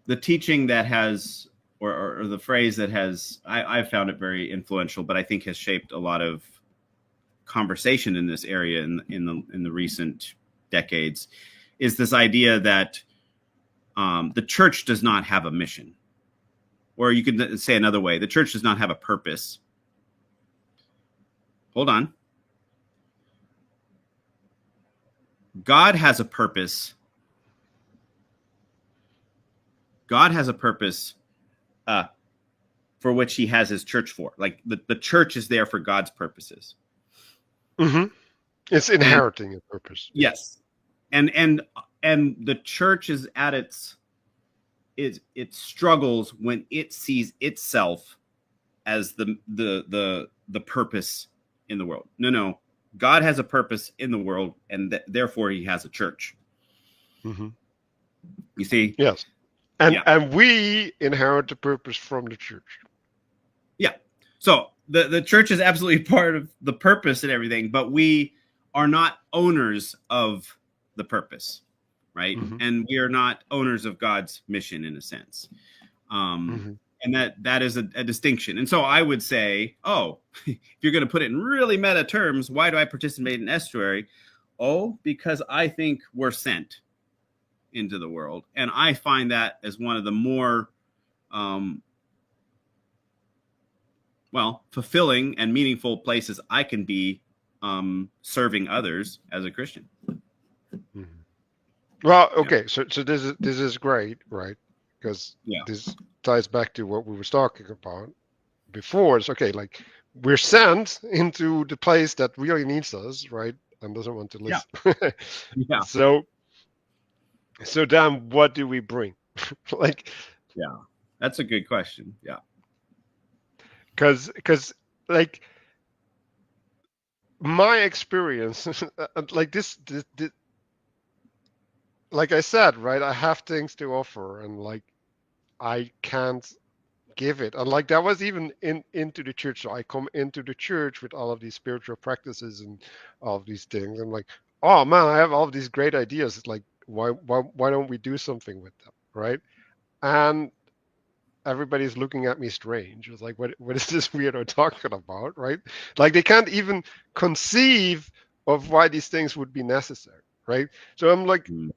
the teaching that has or the phrase that has I've found it very influential, but I think has shaped a lot of conversation in this area in the recent decades is this idea that the church does not have a mission, or you could say another way: the church does not have a purpose. Hold on, God has a purpose. God has a purpose uh, for which He has His church for. Like the church is there for God's purposes, Hmm. It's and inheriting a purpose. Yeah. yes, and and the church is at it struggles when it sees itself as the purpose in the world. No, God has a purpose in the world, and therefore He has a church. Hmm. You see? Yes. And Yeah, and we inherit the purpose from the church. yeah. So the church is absolutely part of the purpose and everything, but we are not owners of the purpose, right? Hmm. And we are not owners of God's mission in a sense. Um, Hmm. and that is a distinction. And so I would say, oh, if you're going to put it in really meta terms, why do I participate in estuary? Oh, because I think we're sent into the world, and I find that as one of the more um, fulfilling and meaningful places I can be serving others as a Christian. Hmm. Well, Yeah, okay, so this is great, right? Because yeah, this ties back to what we were talking about before. It's okay, like we're sent into the place that really needs us, right? And doesn't want to yeah, listen. yeah, So then what do we bring? Like, yeah. That's a good question. Yeah, because like my experience, like this, like I said, right? I have things to offer, and like I can't give it. And like that was even into the church. So I come into the church with all of these spiritual practices and all of these things. I'm like, oh man, I have all of these great ideas. It's like, why don't we do something with them, right? And everybody's looking at me strange. It's like, what is this weirdo talking about, right? Like they can't even conceive of why these things would be necessary, right? So I'm like Mm.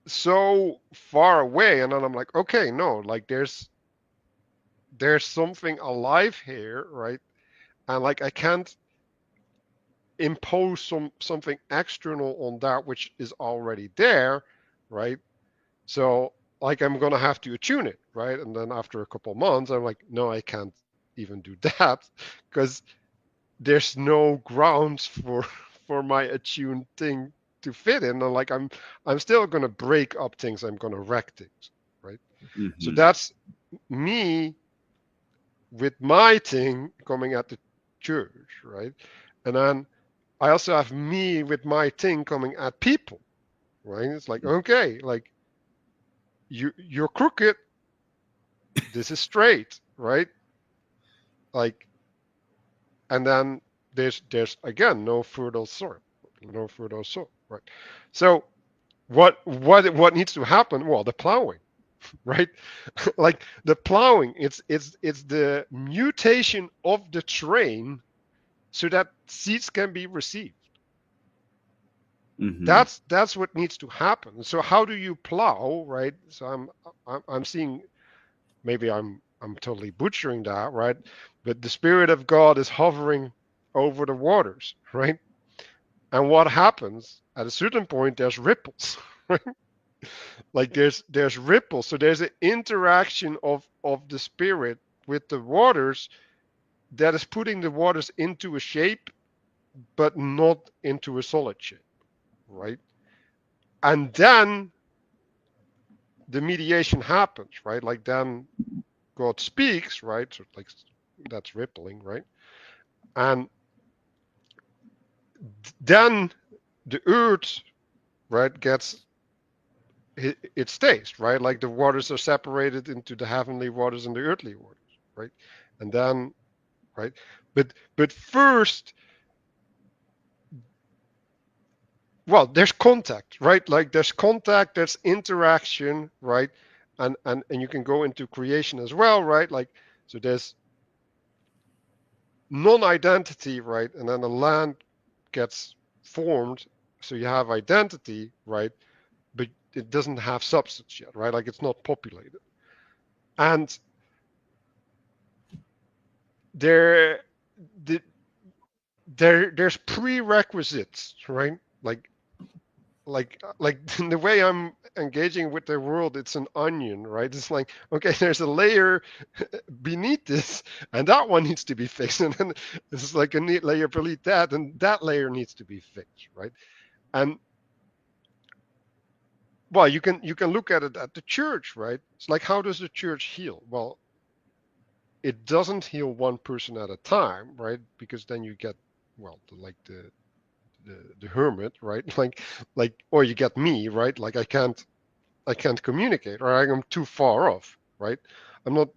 so far away, and then I'm like, okay, no, like there's something alive here, right? And like I can't impose something external on that which is already there, right? So like I'm gonna have to attune it, right? And then after a couple months, I'm like, no, I can't even do that because there's no grounds for my attuned thing to fit in. And like I'm still gonna break up things, I'm gonna wreck things, right? So Mm-hmm. that's me with my thing coming at the church, right? And then I also have me with my thing coming at people, right? It's like, okay, like you're crooked, this is straight, right? Like, and then there's again no further sort, right? So what needs to happen? Well, the plowing, right? Like the plowing, it's the mutation of the terrain so that seeds can be received. Mm-hmm. That's what needs to happen. So how do you plow, right? So I'm seeing, maybe I'm totally butchering that, right? But the Spirit of God is hovering over the waters, right? And what happens at a certain point? There's ripples, right? Like there's ripples. So there's an interaction of the Spirit with the waters that is putting the waters into a shape, but not into a solid shape, right? And then the mediation happens, right? Like then God speaks, right? So like that's rippling, right? And then the earth, right, gets it stays, right? Like the waters are separated into the heavenly waters and the earthly waters, right? And then, right, but first, well, there's contact, right? Like there's contact, there's interaction, right? And you can go into creation as well, right? Like so there's non-identity, right? And then the land gets formed, so you have identity, right? But it doesn't have substance yet, right? Like it's not populated. And there, the, there's prerequisites, right? Like the way I'm engaging with the world, it's an onion, right? It's like, okay, there's a layer beneath this, and that one needs to be fixed, and then it's like a neat layer beneath that, and that layer needs to be fixed, right? And well, you can look at it at the church, right? It's like, how does the church heal? Well, it doesn't heal one person at a time, right? Because then you get, well, like the hermit, right? Like or you get me, right? Like I can't communicate, or I'm too far off, right? I'm not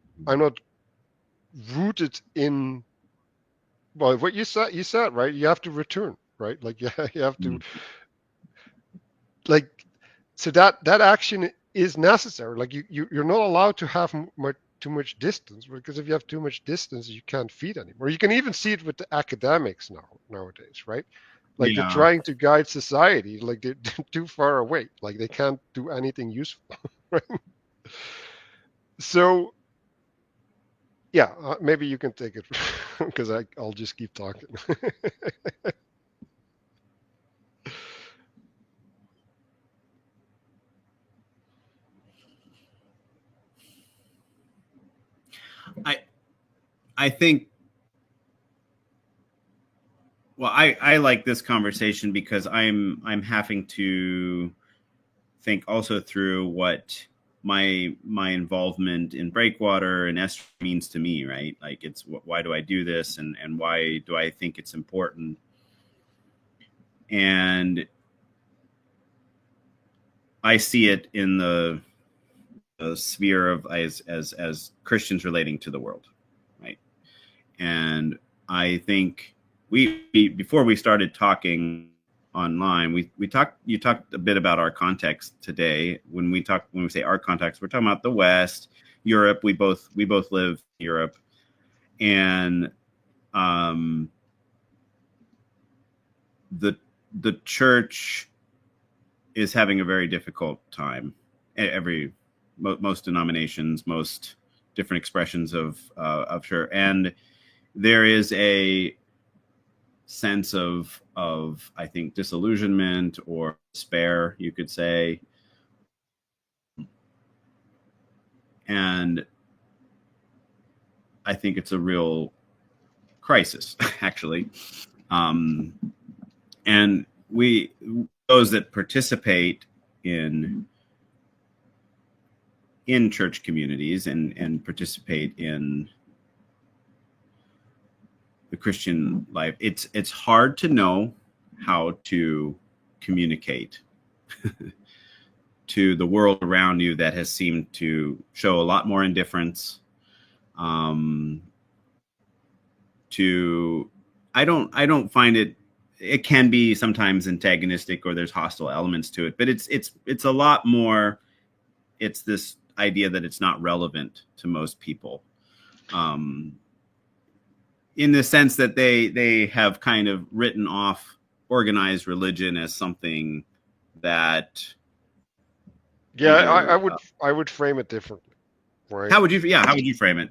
rooted in, well, what you said, right? You have to return, right? Like you have to, like, so that action is necessary. Like you're not allowed to have too much distance, because if you have too much distance, you can't feed anymore. You can even see it with the academics nowadays, right? Like they're Yeah. trying to guide society, like they're too far away, like they can't do anything useful, right? So yeah, maybe you can take it because I'll just keep talking. I I think, well, I like this conversation because I'm having to think also through what my involvement in Breakwater and S means to me, right? Like it's why do I do this, and why do I think it's important? And I see it in the sphere of as Christians relating to the world, right? And I think we before we started talking online, we talked you talked a bit about our context today. When we say our context, we're talking about the West, Europe. We both live in Europe, and um, the the church is having a very difficult time. Most denominations, most different expressions of sure, and there is a sense of I think disillusionment or despair, you could say, and I think it's a real crisis actually. Um, and we those that participate in in church communities and participate in the Christian life, it's hard to know how to communicate to the world around you that has seemed to show a lot more indifference. Um, to I don't find it. It can be sometimes antagonistic or there's hostile elements to it, but it's a lot more. It's this idea that it's not relevant to most people. Um, in the sense that they have kind of written off organized religion as something that Yeah, either I would frame it differently, right? how would you frame it?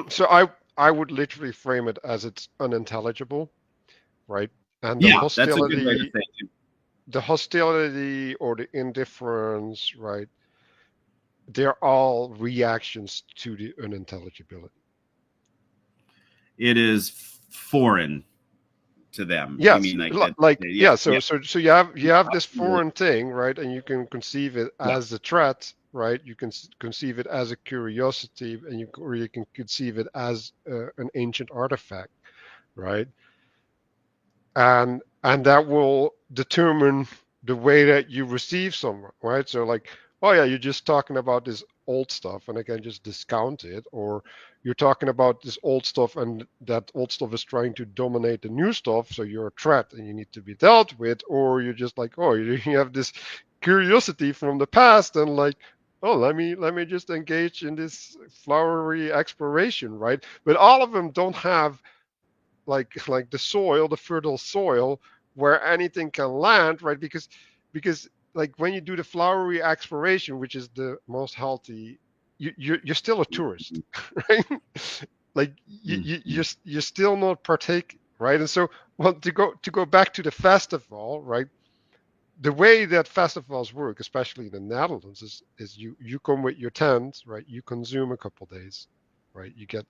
So I would literally frame it as it's unintelligible, right? And Yeah, that's a good way to say it. the hostility or the indifference, right? They're all reactions to the unintelligibility. It is foreign to them. You Yes, mean like that? like Yeah, yeah. yeah, So you have this absolutely. foreign thing, right? And you can conceive it Yeah, as a threat, right? You can conceive it as a curiosity, or you can conceive it as an ancient artifact, right? And that will determine the way that you receive someone, right? So like, oh yeah, you're just talking about this old stuff and I can just discount it, or you're talking about this old stuff and that old stuff is trying to dominate the new stuff, so you're a threat and you need to be dealt with, or you're just like, oh, you have this curiosity from the past and like, oh, let me just engage in this flowery exploration, right? But all of them don't have like the soil, the fertile soil where anything can land, right? Because like when you do the flowery exploration, which is the most healthy, you're still a tourist, right? Like you're still not partaking, right? And so, well, to go back to the festival, right? The way that festivals work, especially in the Netherlands, is you come with your tent, right? You consume a couple days, right? You get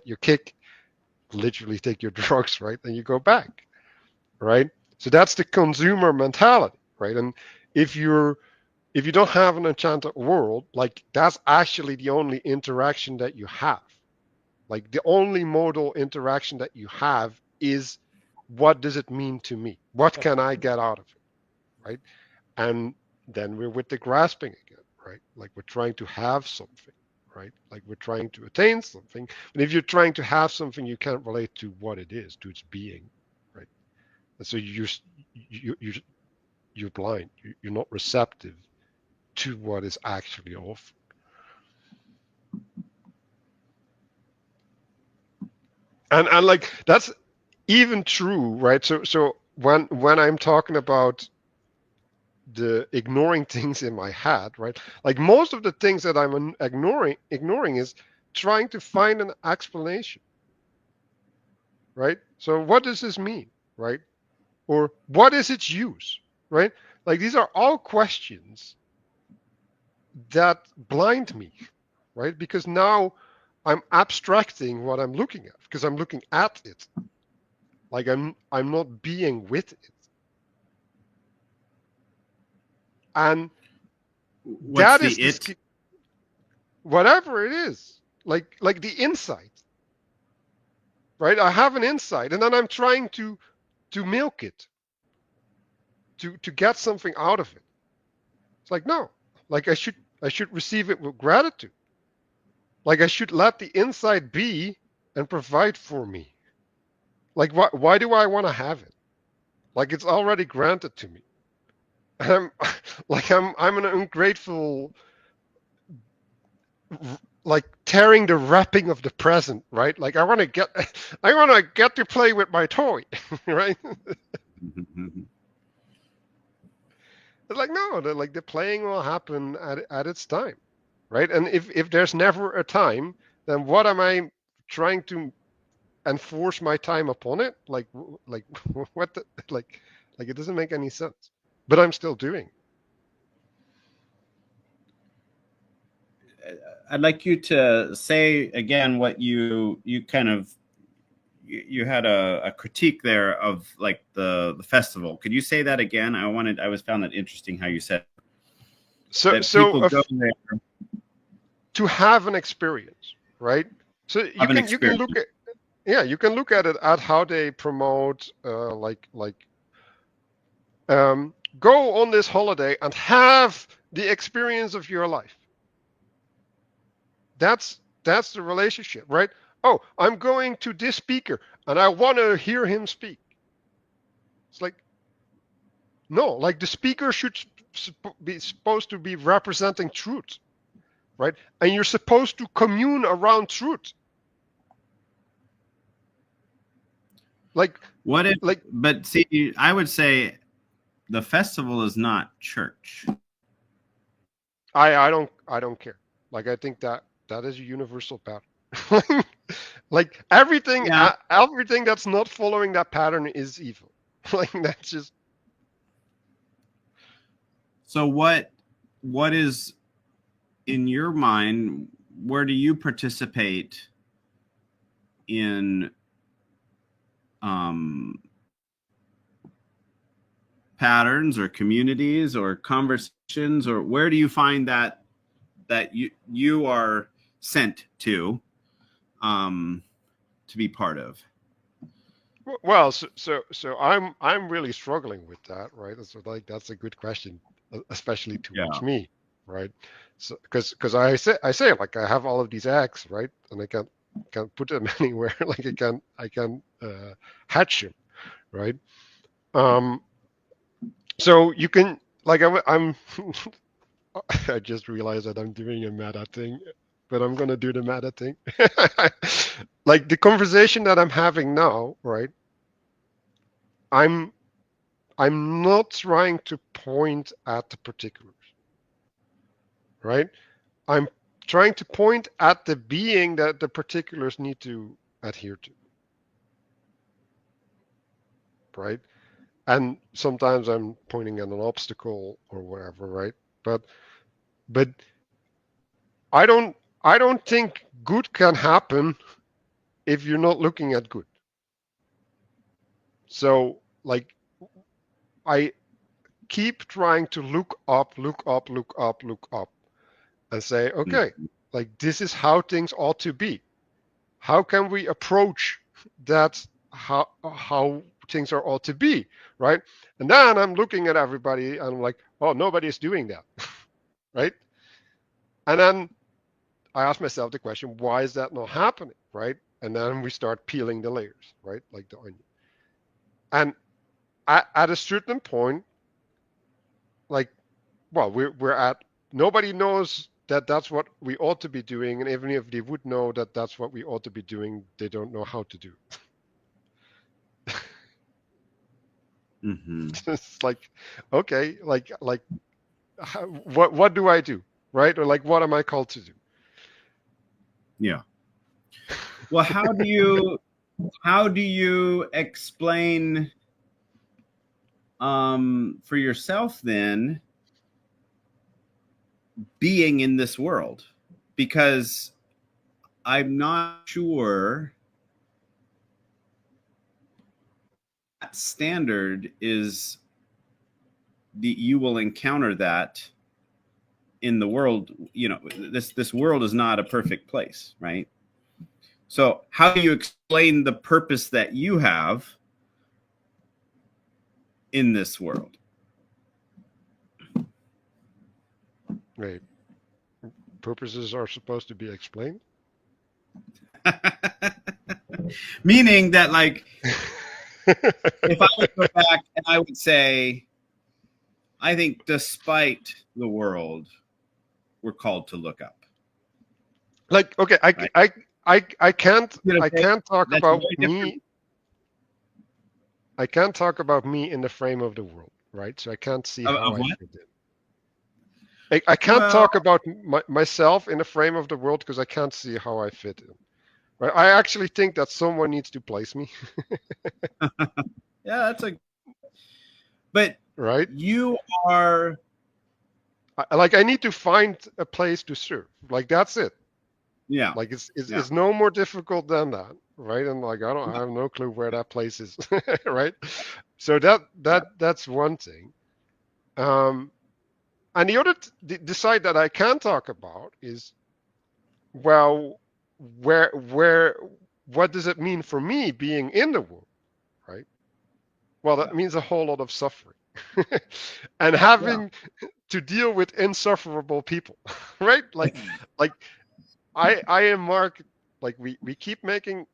your kick, literally take your drugs, right? Then you go back, right? So that's the consumer mentality, right? And if you're if you don't have an enchanted world, like that's actually the only interaction that you have. Like the only modal interaction that you have is what does it mean to me? What can I get out of it, right? And then we're with the grasping again, right? Like we're trying to have something, right? Like we're trying to attain something. And if you're trying to have something, you can't relate to what it is, to its being, right? And so you're blind. You're not receptive to what is actually offered. And like that's even true, right? So when I'm talking about the ignoring things in my head, right? Like most of the things that I'm ignoring is trying to find an explanation, right? So what does this mean, right? Or what is its use, right? Like these are all questions that blind me, right? Because now I'm abstracting what I'm looking at because I'm looking at it. Like I'm not being with it. And what's that the is it? whatever it is, like the insight, right? I have an insight, and then I'm trying to milk it, to get something out of it. It's like no, like I should receive it with gratitude. Like I should let the inside be and provide for me. Like why do I want to have it? Like it's already granted to me. I'm I'm an ungrateful, like tearing the wrapping of the present, right? Like I want to get to play with my toy, right? It's like no, like the playing will happen at its time, right? And if there's never a time, then what am I trying to enforce my time upon it? Like what? Like it doesn't make any sense. But I'm still doing. I'd like you to say again what you kind of you had a critique there of like the festival. Could you say that again? I was found that interesting how you said that So people go there to have an experience, right? So have an you can experience. look at, yeah, you can look at it at how they promote go on this holiday and have the experience of your life. That's the relationship, right? Oh, I'm going to this speaker and I want to hear him speak. It's like no, like the speaker should be supposed to be representing truth, right? And you're supposed to commune around truth. Like What if? like But see, I would say the festival is not church. I don't care. Like I think that is a universal pattern. Like Yeah. everything that's not following that pattern is evil. Like that's just So what is in your mind? Where do you participate in um, patterns or communities or conversations, or where do you find that you are sent to be part of? well, so I'm really struggling with that, right? So like that's a good question, especially Yeah. towards me, right? So because I say like I have all of these eggs, right? And I can't put them anywhere. Like I can hatch them, right? Um, so you can like I'm I just realized that I'm doing a meta thing, but I'm gonna do the meta thing. Like the conversation that I'm having now, right? I'm I'm not trying to point at the particulars, right? I'm trying to point at the being that the particulars need to adhere to, right? And sometimes I'm pointing at an obstacle or whatever, right? But but I don't I don't think good can happen if you're not looking at good. So like I keep trying to look up, look up, look up, look up, and say, okay, Mm. like this is how things ought to be. How can we approach that? How things are ought to be, right? And then I'm looking at everybody and I'm like, oh, nobody's doing that, right? And then I ask myself the question, why is that not happening, right? And then we start peeling the layers, right, like the onion. And at a certain point, like well, we're at nobody knows that that's what we ought to be doing, and even if they would know that that's what we ought to be doing, they don't know how to do. Mm-hmm. It's like, okay, what do I do, right? Or like, what am I called to do? Yeah. Well, how do you explain for yourself then being in this world? Because I'm not sure that standard is you will encounter that in the world. This world is not a perfect place, right? So how do you explain the purpose that you have in this world? Right. purposes are supposed to be explained. Meaning that, like, if I would go back and I would say, I think despite the world, we're called to look up. Like, okay, Right? I can't talk That's about very different. me. I can't talk about me in the frame of the world, right? So I can't see how Of I what? fit in. I can't Well, talk about myself in the frame of the world because I can't see how I fit in. Right? I actually think that someone needs to place me, yeah, that's a. But right? you are. Like I need to find a place to serve. Like that's it. Yeah, Like yeah, it's no more difficult than that, right? And like I have no clue where that place is, right? So yeah, that's one thing. Um, and the other the side that I can talk about is, well, where what does it mean for me being in the world, right? Well, that yeah, means a whole lot of suffering and yeah. having to deal with insufferable people, right? Like I and Mark, like we keep making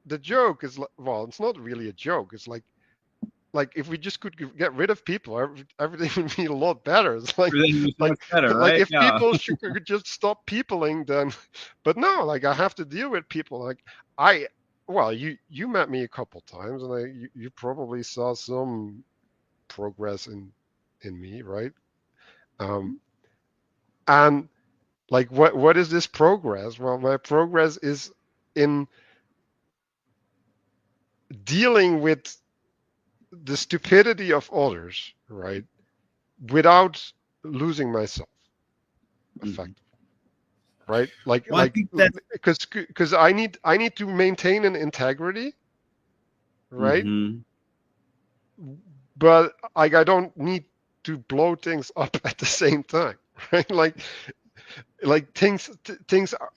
the joke is well, it's not really a joke. It's like if we just could get rid of people, everything would be a lot better. It's Everything was so like much better, like right? if Yeah. people could just stop peopling, then. But no, like I have to deal with people. Like I, well, you met me a couple times, and you probably saw some progress in me, right? Um, and like what is this progress? Well, my progress is in dealing with the stupidity of others, right? Without losing myself, Mhm. effectively, right? Well, I think that's. Because I need to maintain an integrity, right? Hmm. But like I don't need to blow things up at the same time, right? Like things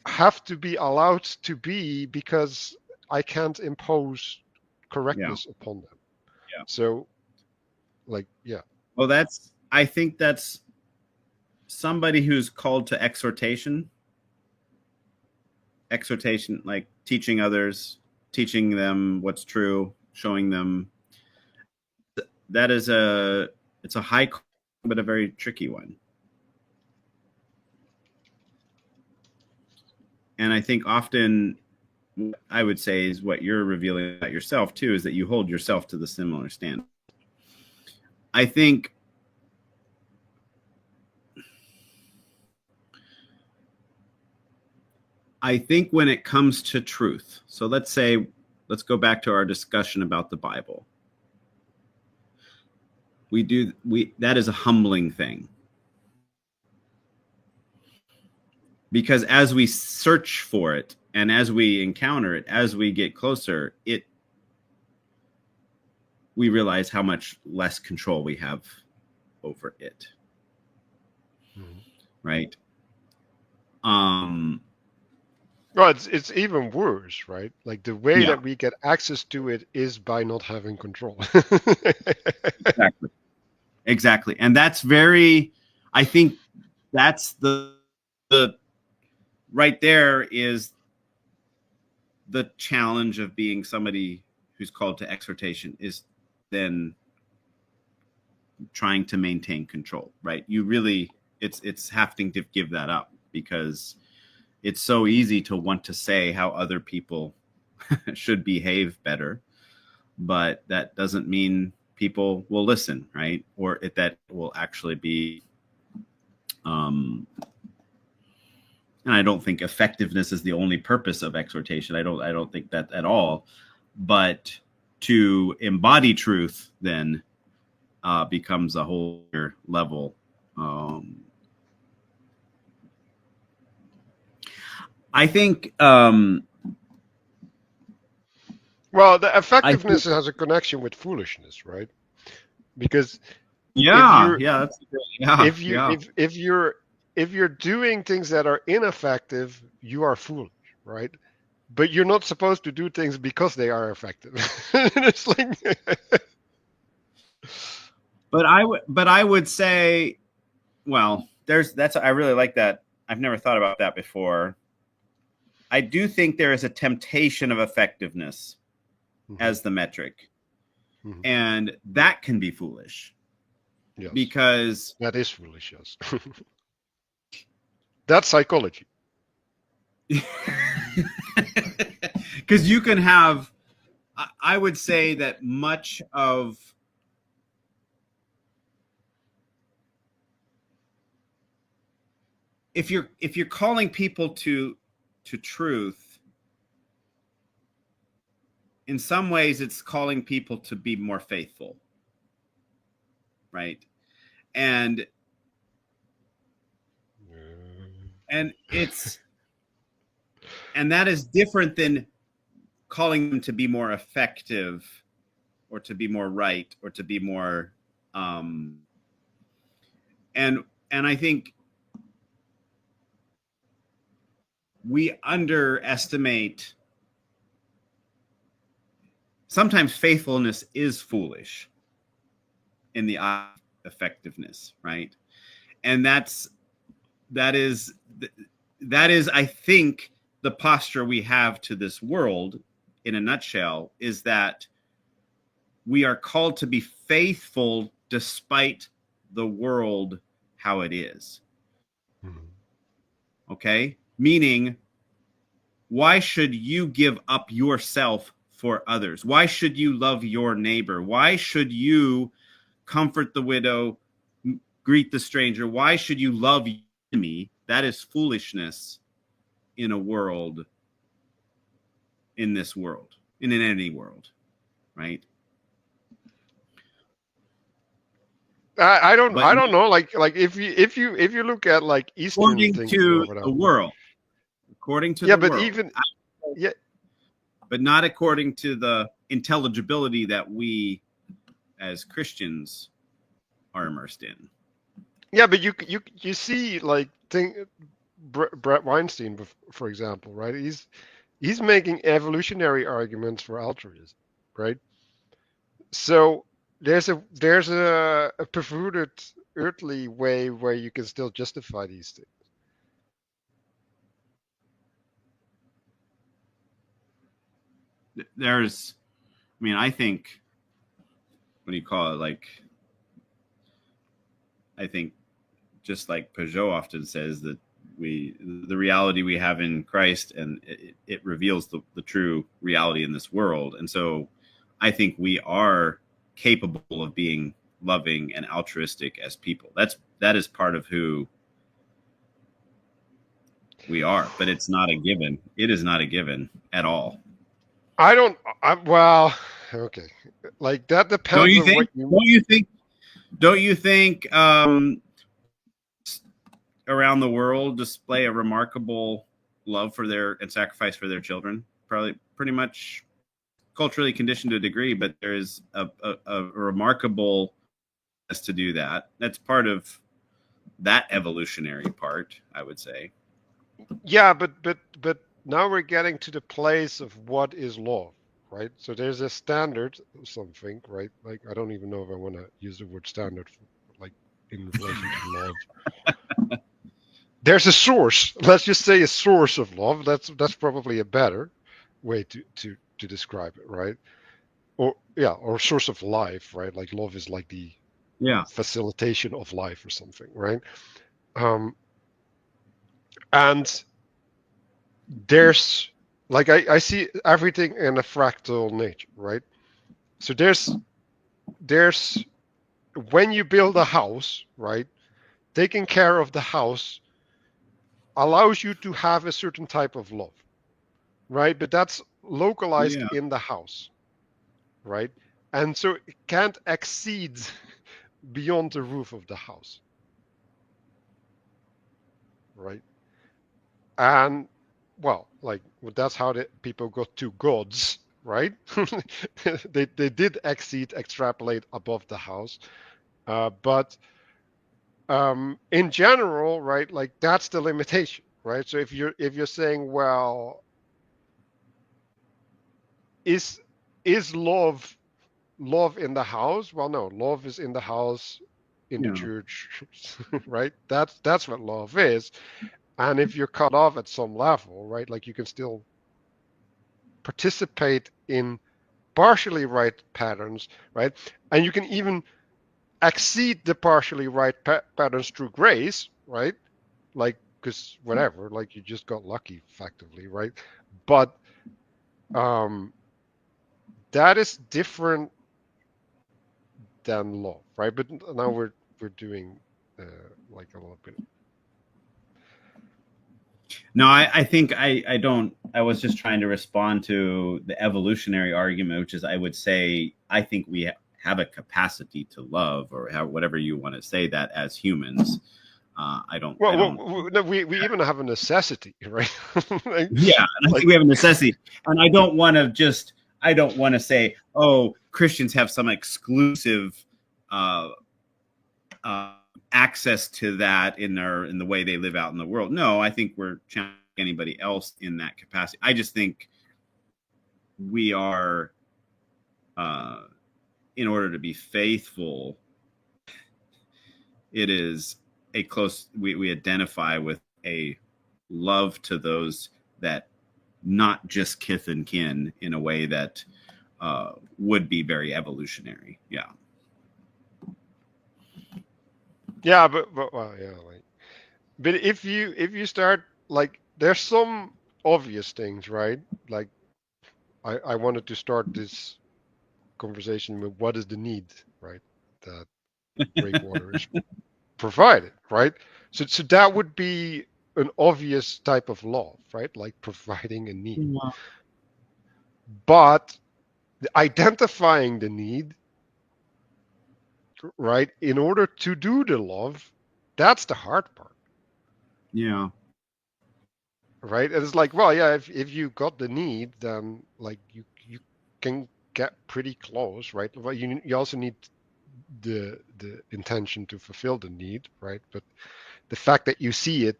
have to be allowed to be because I can't impose Yeah, correctness upon them. yeah. So like yeah. Well, that's. I think that's somebody who's called to exhortation. Exhortation, like teaching others, teaching them what's true, showing them. That is a. It's a high, but a very tricky one. And I think often I would say is what you're revealing about yourself too is that you hold yourself to the similar standard. I think when it comes to truth. So let's go back to our discussion about the Bible. We that is a humbling thing. Because as we search for it and as we encounter it, as we get closer, we realize how much less control we have over it. Mhm. Right? Um Well, it's even worse, right? Like the way yeah, that we get access to it is by not having control. exactly. Exactly. And that's very I think that's the right there is the challenge of being somebody who's called to exhortation is then trying to maintain control, right? You really it's having to give that up because it's so easy to want to say how other people should behave better, but that doesn't mean people will listen, right? Or that will actually be and I don't think effectiveness is the only purpose of exhortation. I don't think that at all. But to embody truth then becomes a whole other level. I think Well, the I think effectiveness has a connection with foolishness, right? Because if yeah, you're yeah, that's yeah, yeah. if you're doing things that are ineffective, you are foolish, right? But you're not supposed to do things because they are effective. It's like But I would say well, there's that's I really like that I've never thought about that before. I do think there is a temptation of effectiveness Hmm. as the metric, Hmm. and that can be foolish Yes, because that is foolish. Yes, that's psychology. because you can have, I would say that much of, if you're calling people to truth, in some ways it's calling people to be more faithful, right? and and it's and that is different than calling them to be more effective, or to be more right, or to be more, um and and I think we underestimate, sometimes faithfulness is foolish in the eye of effectiveness, right? And that is that is, I think, the posture we have to this world in a nutshell, is that we are called to be faithful despite the world how it is. Mhm. Okay? Meaning, why should you give up yourself for others? Why should you love your neighbor? Why should you comfort the widow, greet the stranger? Why should you love me? That is foolishness in a world, in this world, in any world, right? I But don't know. Like if you look at like Eastern according thinking or to the whatever. world, according to Yeah, the but world, even yeah, but not according to the intelligibility that we as Christians are immersed in. yeah, but you see like think Brett Weinstein, for example, right? He's making evolutionary arguments for altruism, right? So there's a perverted earthly way where you can still justify these things. There's, I mean, I think, what do you call it? Like, I think, just like Peugeot often says, that the reality we have in Christ, and it reveals the true reality in this world. And so I think we are capable of being loving and altruistic as people. That is part of who we are, but it's not a given. It is not a given at all. I don't. Well, okay. Like that Don't depends you on think? what you. Don't you think? Don't you think? Around the world display a remarkable love for their and sacrifice for their children. Probably, pretty much culturally conditioned to a degree, but there is a remarkable to do that. That's part of that evolutionary part, I would say. Yeah, but now we're getting to the place of what is love, right? So there's a standard of something, right? Like I don't even know if I want to use the word standard, like in relation to love. There's a source. Let's just say a source of love. That's probably a better way to describe it, right? Or yeah, or source of life, right? Like love is like the Yeah, facilitation of life or something, right? Um, and there's like I see everything in a fractal nature, right? So there's when you build a house, right? Taking care of the house allows you to have a certain type of love, right? But that's localized yeah, in the house, right? And so it can't exceed beyond the roof of the house, right? And well, like that's how the people got to gods, right? They did extrapolate above the house, but in general, right? Like that's the limitation, right? So if you're saying, well, is is love in the house? Well, no, love is in the house, in the yeah. church, right? That's what love is. And if you're cut off at some level, right, like you can still participate in partially right patterns, right? And you can even exceed the partially right patterns through grace, right? Like, because whatever, like you just got lucky effectively, right? But um, that is different than love, right? But now we're doing like a little bit. No, I think I don't. I was just trying to respond to the evolutionary argument, which is I would say I think we have a capacity to love, or have whatever you want to say that as humans. I don't. I don't. Well, no, we even have a necessity, right? like, Yeah, and I think like, we have a necessity, and I don't want to just. I don't want to say, oh, Christians have some exclusive uh, uh, access to that in the way they live out in the world. No, I think we're challenging anybody else in that capacity. I just think we are, uh, in order to be faithful, it is a close. We identify with a love to those that not just kith and kin in a way that would be very evolutionary. Yeah. yeah, but well, yeah, like, but if you start like, there's some obvious things, right? Like, I wanted to start this conversation with what is the need, right? That Breakwater is provided, right? So that would be an obvious type of love, right? Like providing a need. But identifying the need, right, in order to do the love, that's the hard part, Yeah. right? And it's like, well, yeah, if you got the need, then like you can get pretty close, right? Well, you also need the intention to fulfill the need, right? But the fact that you see it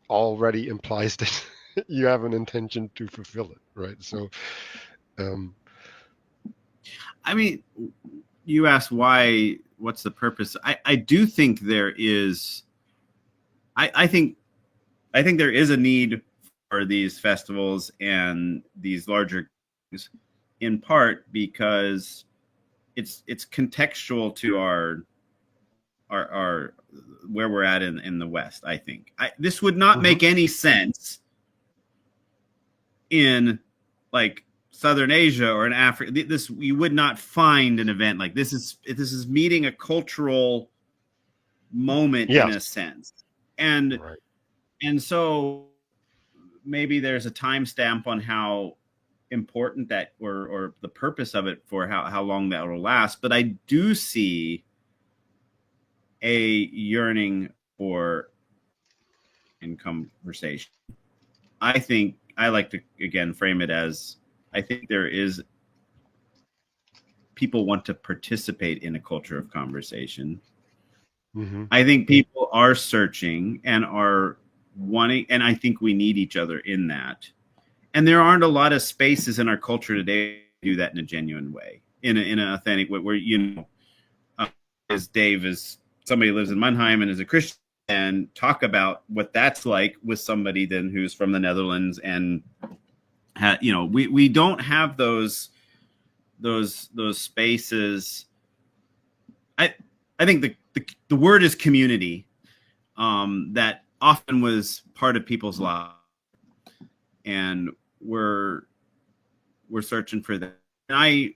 already implies that you have an intention to fulfill it, right? So, um, I mean, you asked why, what's the purpose? I do think there is, I think, I think there is a need for these festivals and these larger things, in part because it's contextual to our where we're at in the West. I think this would not mhm. make any sense in like Southern Asia or in Africa. This, you would not find an event like this. Is meeting a cultural moment in Yes, a sense, and right. so maybe there's a timestamp on how important that, or the purpose of it for how long that will last. But I do see a yearning for in conversation. I think I like to again frame it as I think there is people want to participate in a culture of conversation. Hmm. I think people are searching and are wanting, and I think we need each other in that. And there aren't a lot of spaces in our culture today to do that in a genuine way, in an authentic way, where as Dave is somebody who lives in Mannheim and is a Christian, and talk about what that's like with somebody then who's from the Netherlands, and we don't have those spaces. I I think the word is community, that often was part of people's lives, and we're searching for that. And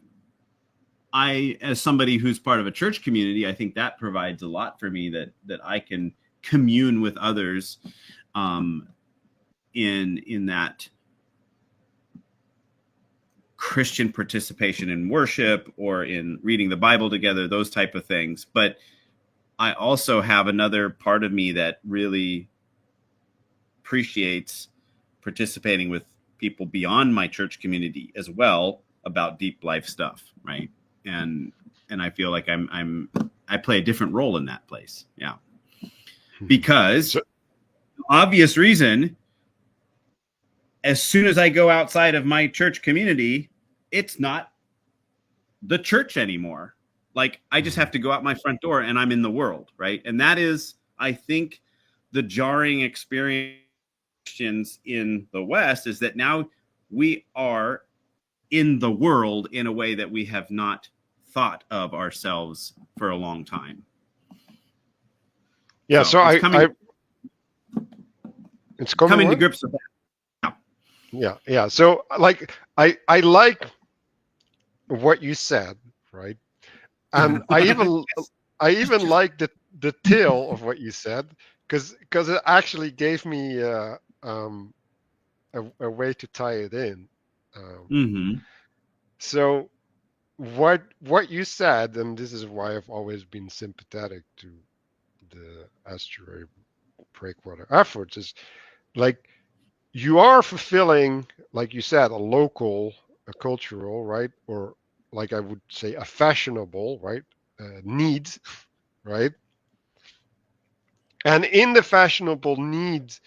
I, as somebody who's part of a church community, I think that provides a lot for me, that I can commune with others, um, in that Christian participation in worship or in reading the Bible together, those type of things. But I also have another part of me that really appreciates participating with people beyond my church community as well about deep life stuff, right? And I feel like I play a different role in that place. Yeah. Because So, obvious reason, as soon as I go outside of my church community, it's not the church anymore. Like, I just mhm. have to go out my front door and I'm in the world, right? And that is, I think, the jarring experience Christians in the West is that now we are in the world in a way that we have not thought of ourselves for a long time. Yeah. So So it's I it's coming coming to what? grips with that. Now. Yeah. Yeah. So like I like what you said, right? And I even like the tail of what you said because it actually gave me a way to tie it in. Um, Mm-hmm. so what you said, and this is why I've always been sympathetic to the estuary breakwater efforts, is like you are fulfilling, like you said, a local, a cultural, right, or like I would say, a fashionable, right, needs, right, and in the fashionable needs,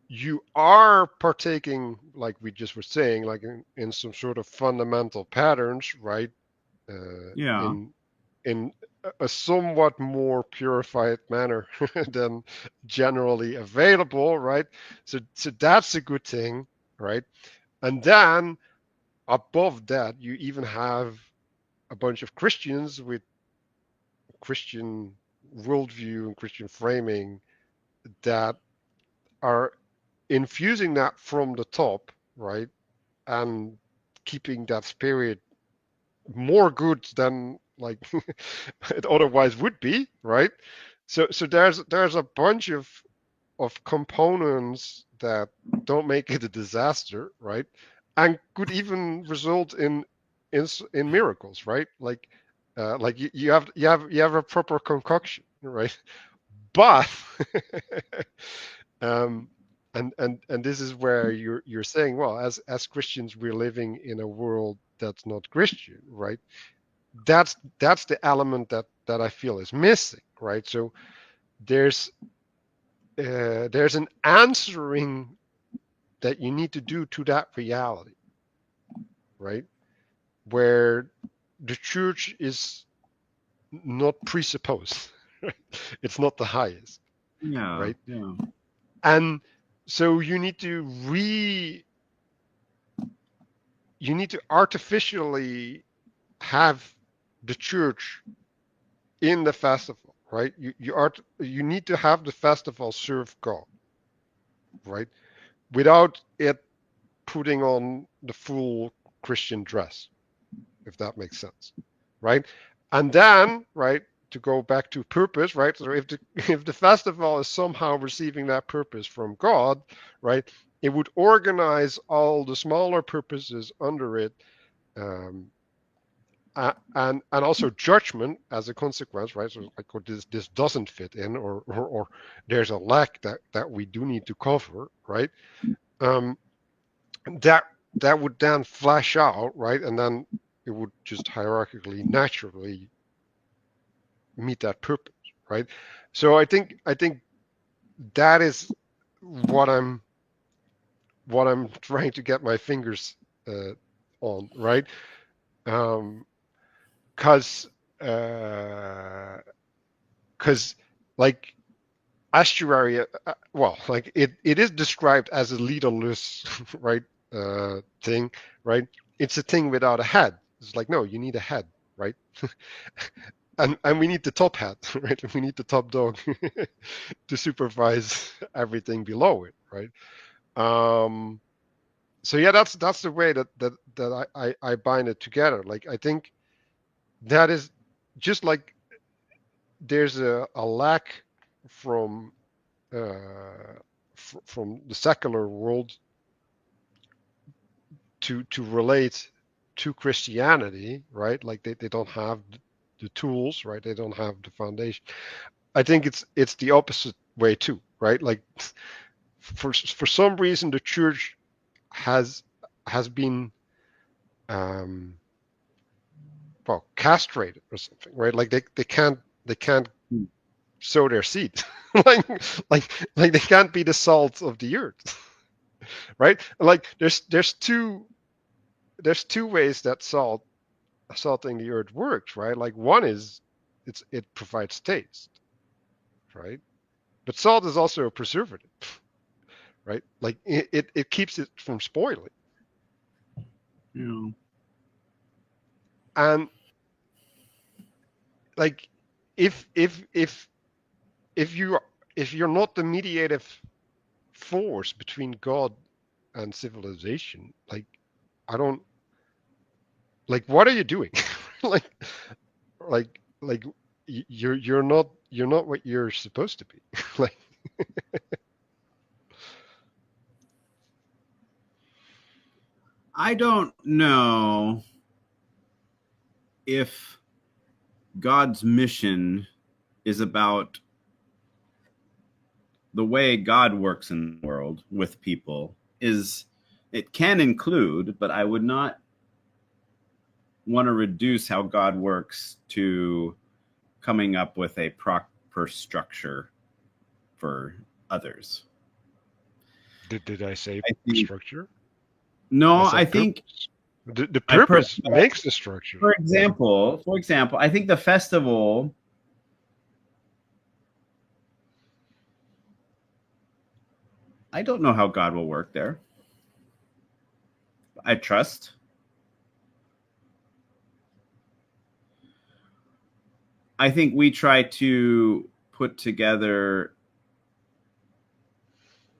you are partaking, like we just were saying, like in some sort of fundamental patterns, right, Yeah. in a somewhat more purified manner than generally available, right? So that's a good thing, right? And then above that, you even have a bunch of Christians with Christian worldview and Christian framing that are infusing that from the top, right? And keeping that spirit more good than like it otherwise would be, right? So there's a bunch of components that don't make it a disaster, right? And could even result in miracles, right? Like you have a proper concoction, right? But um, and this is where you're saying, well, as Christians, we're living in a world that's not Christian, right? That's the element that I feel is missing, right? So there's there's an answering that you need to do to that reality, right? Where the church is not presupposed, right? It's not the highest, Yeah. right? Yeah. And so you need to artificially have the church in the festival, right? You need to have the festival serve God, right? Without it putting on the full Christian dress, if that makes sense, right? And then, right, to go back to purpose, right? So if the festival is somehow receiving that purpose from God, right, it would organize all the smaller purposes under it, um, and also judgment as a consequence, right? So like, oh, this doesn't fit in, or there's a lack that we do need to cover, right? Um, that that would then flash out, right? And then it would just hierarchically, naturally meet that purpose, right? So I think that is what I'm trying to get my fingers uh, on, right? Um, cause uh, cause like estuary, well, like it is described as a leaderless, right? Thing, right? It's a thing without a head. It's like, no, you need a head, right? And we need the top hat, right? We need the top dog to supervise everything below it, right? Um, so yeah, that's the way that I bind it together. Like I think that is just like there's a lack from from the secular world to relate to Christianity, right? Like they don't have the tools, right? They don't have the foundation. I think it's the opposite way too, right? Like for some reason the church has has been um well castrated or something, right? Like they can't sow their seed. like like they can't be the salt of the earth, right? Like there's two ways that salting the earth works, right? Like one is it provides taste, right? But salt is also a preservative, right? Like it keeps it from spoiling. Yeah. And like if if you if you're not the mediative force between God and civilization, like I don't like what are you doing? like like you're not what you're supposed to be. like I don't know if God's mission is about the way God works in the world with people. Is it can include, but I would not want to reduce how God works to coming up with a proper structure for others. did I say I think structure? I no, I said think purpose. The I per, purpose makes the structure. for example, I think the festival I don't know how God will work there. I trust. I think we try to put together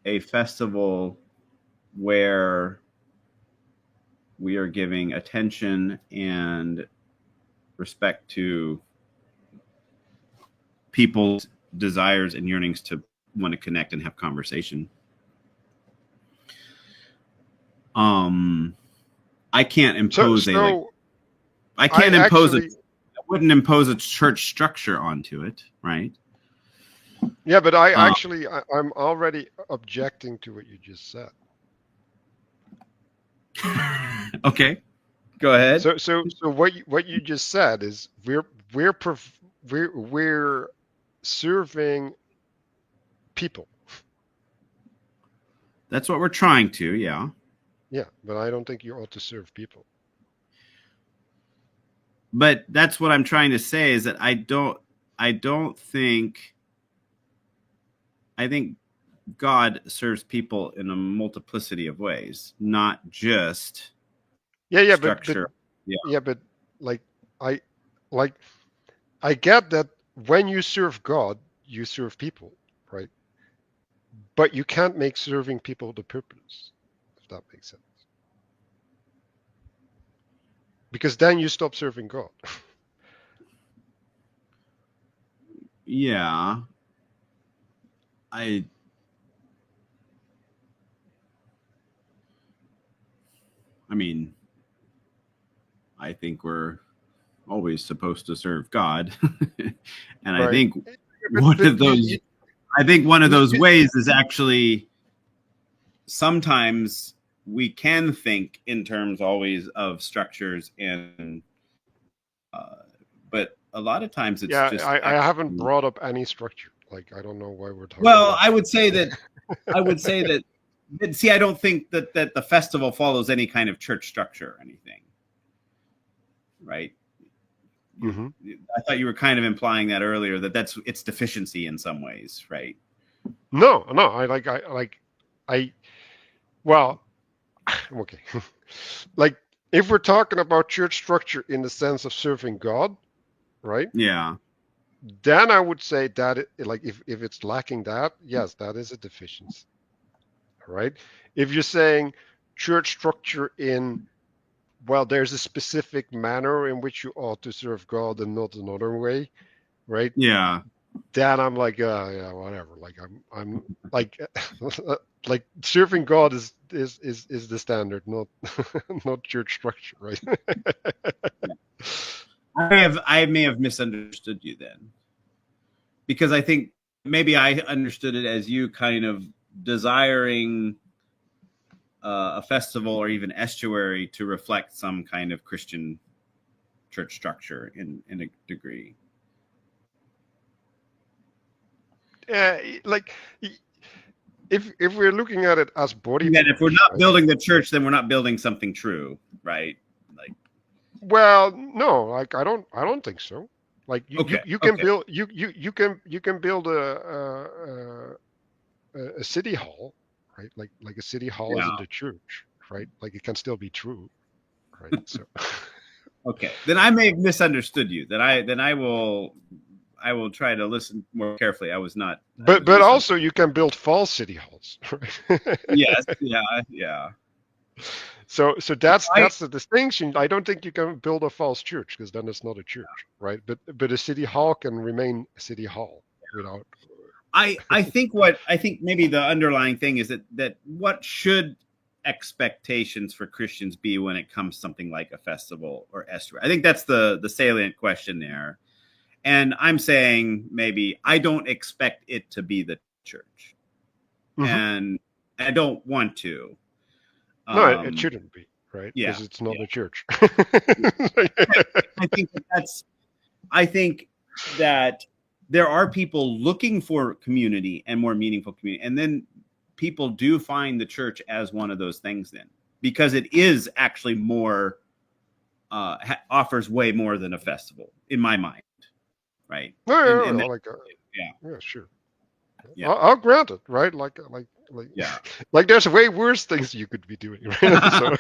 a festival where we are giving attention and respect to people's desires and yearnings to want to connect and have conversation. Um, I can't So impose a like. so I I can't impose a. actually I wouldn't impose a church structure onto it, right? yeah, but Uh, I'm already objecting to what you just said. okay, go ahead. So what you just said is we're prof- we're serving people. That's what we're trying to. Yeah, Yeah, but I don't think you ought to serve people. but that's what I'm trying to say is that I don't think. I think God serves people in a multiplicity of ways, not just Yeah, yeah, but structure. Yeah. yeah, but like I like I get that when you serve God, you serve people, right? But you can't make serving people the purpose, if that makes sense. Because then you stop serving God. Yeah. I I mean, I think we're always supposed to serve God. And I Right. think one But of those I think one of those you ways is actually sometimes we can think in terms always of structures and uh, but a lot of times it's yeah, just I haven't actually brought up any structure. Like I don't know why we're talking well about I would structure. say that I would say that see I don't think that the festival follows any kind of church structure or anything, right? you, Hmm. I thought you were kind of implying that earlier that that's its deficiency in some ways, right? No, no, I well, okay. Like if we're talking about church structure in the sense of serving God, right? Yeah, Then I would say that like if it's lacking that, yes, that is a deficiency, right? If you're saying church structure in well, there's a specific manner in which you ought to serve God and not another way, right? yeah. Then I'm like, yeah, whatever. Like I'm like, like serving God is the standard, not not church structure, right? I may have misunderstood you then because I think maybe I understood it as you kind of desiring a festival or even estuary to reflect some kind of Christian church structure in a degree. Like if we're looking at it as That if we're bodybuilders, not right? building the church, then we're not building something true, right? Like, Well, no, like I don't think so. Like okay, you can okay, build you can build a city hall, right? Like a city hall Yeah. isn't a church, right? Like it can still be true, right? So Okay. Then I may have misunderstood you. Then I will try to listen more carefully. I was but misunderstood. also you can build false city halls, right? Yes. Yeah. Yeah. So I that's the distinction. I don't think you can build a false church because then it's not a church, right? But a city hall can remain a city hall without. I think maybe the underlying thing is that what should expectations for Christians be when it comes to something like a festival or estuary? I think that's the salient question there. And I'm saying maybe I don't expect it to be the church, Mhm. and I don't want to. No, it Um, shouldn't be, right? yeah, Because it's not yeah. a church. I think that's. I think that there are people looking for community and more meaningful community, and then people do find the church as one of those things. Then, because it is actually more offers way more than a festival in my mind, right? No, And yeah, that, like yeah, yeah, sure. yeah, I'll grant it, right? Like yeah. like there's way worse things you could be doing, right? So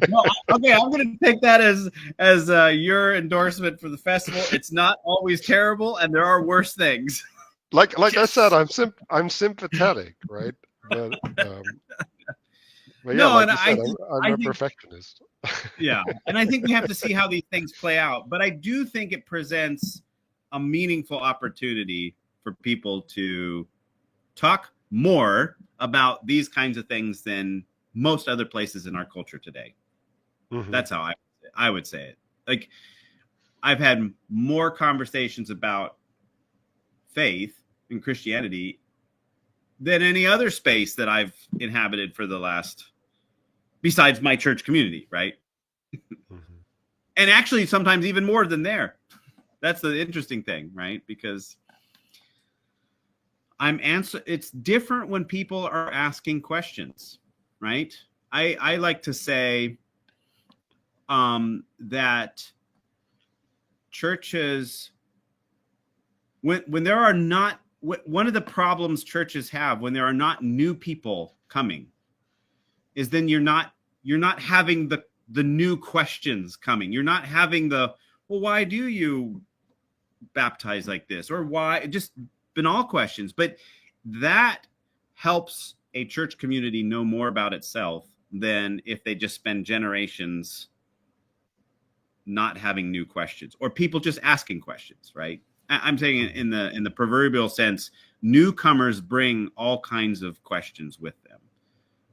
Well, okay, I'm going to take that as your endorsement for the festival. It's not always terrible, and there are worse things. like I said, Yes. I'm sympathetic, right? But but yeah, No, like and you said, I'm I a think perfectionist. yeah, and I think we have to see how these things play out. But I do think it presents a meaningful opportunity for people to talk more about these kinds of things than most other places in our culture today. Hmm. That's how I would say it. Like I've had more conversations about faith and Christianity than any other space that I've inhabited for the last, besides my church community, right? Hmm. And actually, sometimes even more than there. That's the interesting thing, right? Because it's different when people are asking questions, right? I like to say that churches, when there are not, one of the problems churches have when there are not new people coming is then you're not having the new questions coming. You're not having the, well, why do you baptize like this, or why, just banal questions. But that helps a church community know more about itself than if they just spend generations not having new questions or people just asking questions, right? I'm saying Hmm. in the proverbial sense, newcomers bring all kinds of questions with them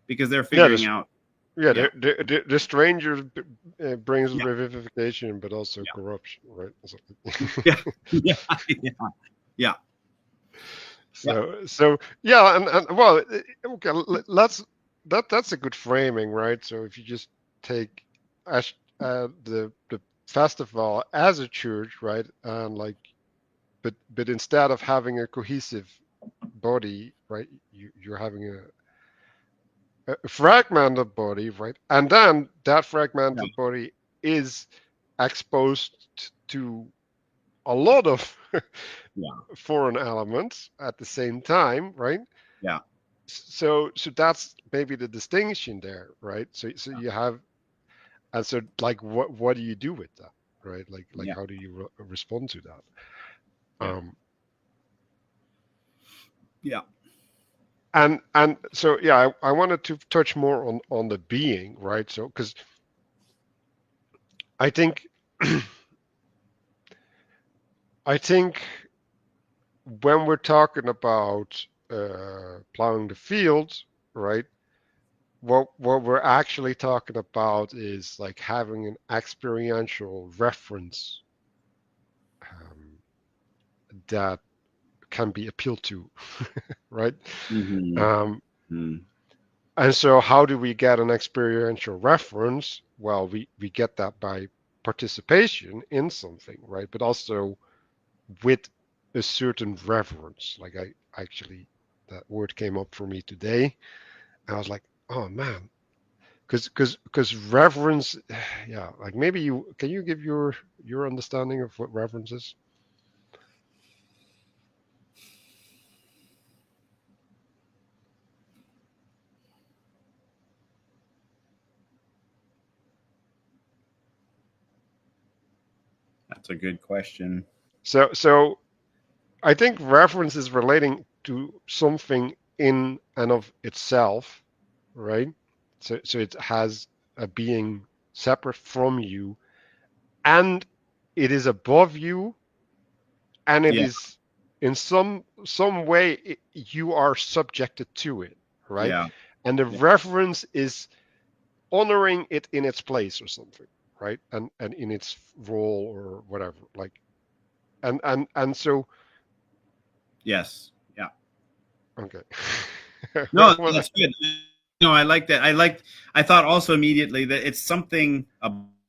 because they're Yeah, figuring out. yeah, Yeah, the stranger brings yeah, revivification, but also corruption, right? So, yeah, yeah, yeah, yeah, yeah, so yeah, and well, okay, let's that's a good framing, right? So if you just take as the festival as a church, right, and like, but instead of having a cohesive body, right, you're having a fragmented body, right, and then that yeah, fragmented body is exposed to a lot of yeah, foreign elements at the same time, right? yeah, So that's maybe the distinction there, right? So you have, and so like what do you do with that, right? Like yeah, how do you respond to that? yeah, Um, yeah, and so yeah, I wanted to touch more on the being, right? So because I think I think when we're talking about plowing the fields, right? What we're actually talking about is like having an experiential reference um, that can be appealed to, right? mm-hmm. Um, Mm-hmm. and so, how do we get an experiential reference? Well, we get that by participation in something, right? But also with a certain reverence. Like I actually, that word came up for me today. I was like, oh man, because reverence, yeah. Like maybe you can you give your understanding of what reverence is? That's a good question. So I think reverence is relating to something in and of itself, right? So it has a being separate from you, and it is above you, and it Yeah, is in some way you are subjected to it, right? yeah, And the yeah, reverence is honoring it in its place or something, right? And in its role or whatever, like and so yes, yeah. okay. No, Well, that's good. No, I like that. I thought also immediately that it's something above,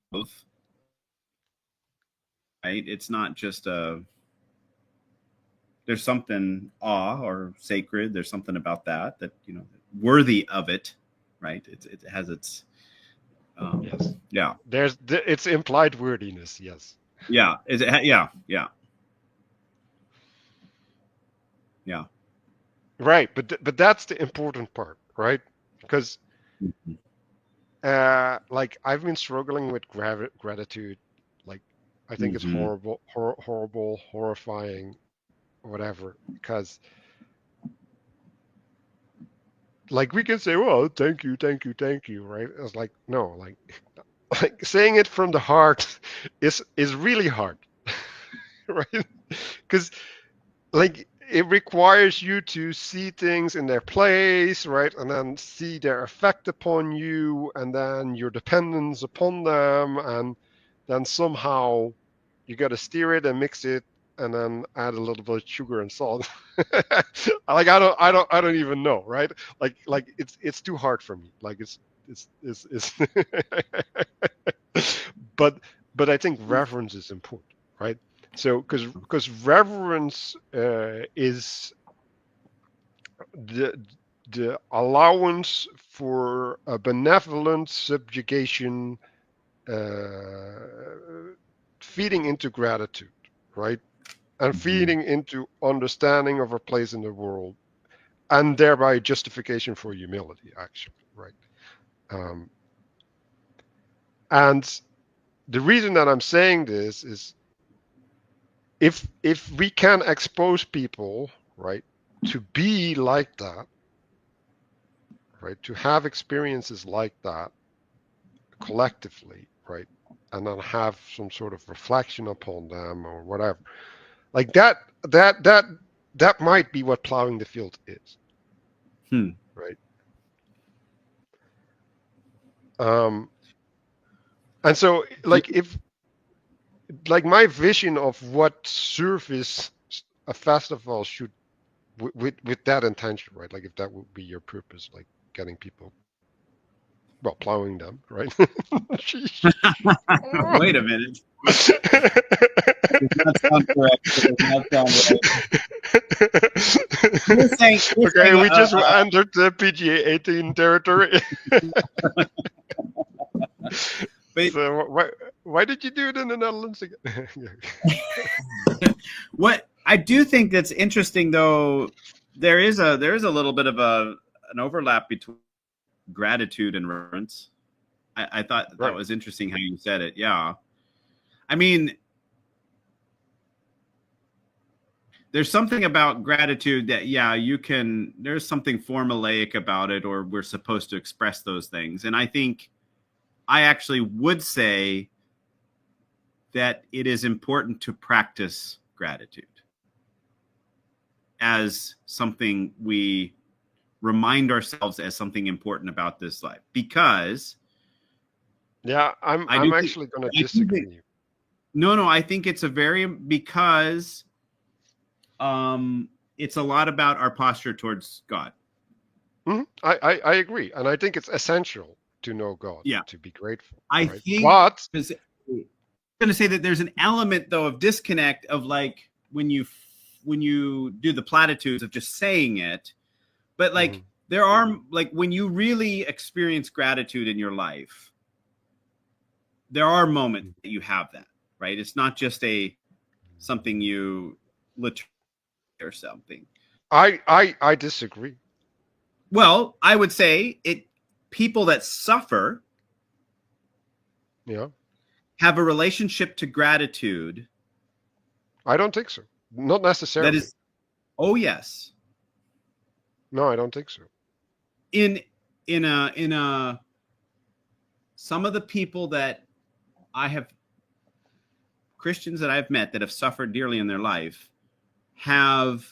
right? It's not just a. There's something awe or sacred. There's something about that worthy of it, right? It has its. yes, Yeah, it's implied worthiness, yes. yeah, yeah, yeah, yeah. Right, but that's the important part, right? Because Mm-hmm. like I've been struggling with gratitude, like I think it's Mm-hmm. horrible, horrible, horrifying, whatever. Because like we can say, well, thank you, thank you, thank you, right? It's like no, like like saying it from the heart is really hard, right? Because like it requires you to see things in their place, right? And then see their effect upon you and then your dependence upon them. And then somehow you got to steer it and mix it and then add a little bit of sugar and salt. Like I don't even know, right? Like it's too hard for me. Like it's but but I think reverence is important, right? So because reverence is the the allowance for a benevolent subjugation, feeding into gratitude, right? And Mm-hmm. feeding into understanding of our place in the world, and thereby justification for humility, actually, right? Um, and the reason that I'm saying this is if we can expose people, right, to be like that, right, to have experiences like that collectively, right, and then have some sort of reflection upon them or whatever, like that that that might be what plowing the field is, Hmm. right? Um, and so, Do, like, if like my vision of what service a festival should with that intention, right? Like, if that would be your purpose, like getting people, well, plowing them, right? wait a minute. Does not sound correct. It does not sound right. You're Okay, saying we just entered the PGA 18 territory. but So why did you do it in the Netherlands again? what I do think that's interesting though, there is a little bit of an overlap between gratitude and reverence. I thought that Right. was interesting how you said it. Yeah. I mean, there's something about gratitude that yeah, there's something formulaic about it, or we're supposed to express those things. And I think I actually would say that it is important to practice gratitude as something we remind ourselves as something important about this life, because Yeah, I'm I do I'm think actually going to I think that disagree. no, I think it's a very because it's a lot about our posture towards God. I agree, and I think it's essential to know God Yeah, and to be grateful, I right? think But because I'm going to say that there's an element though of disconnect of like when you do the platitudes of just saying it, but like mhm, there are like when you really experience gratitude in your life, there are moments mhm. that you have that, right? It's not just a something you literally or something. I disagree. Well, I would say it people that suffer Yeah, have a relationship to gratitude I don't think so. Not that necessarily. is, oh yes, No, I don't think so. in in a some of the people that I have, Christians that I've met that have suffered dearly in their life, have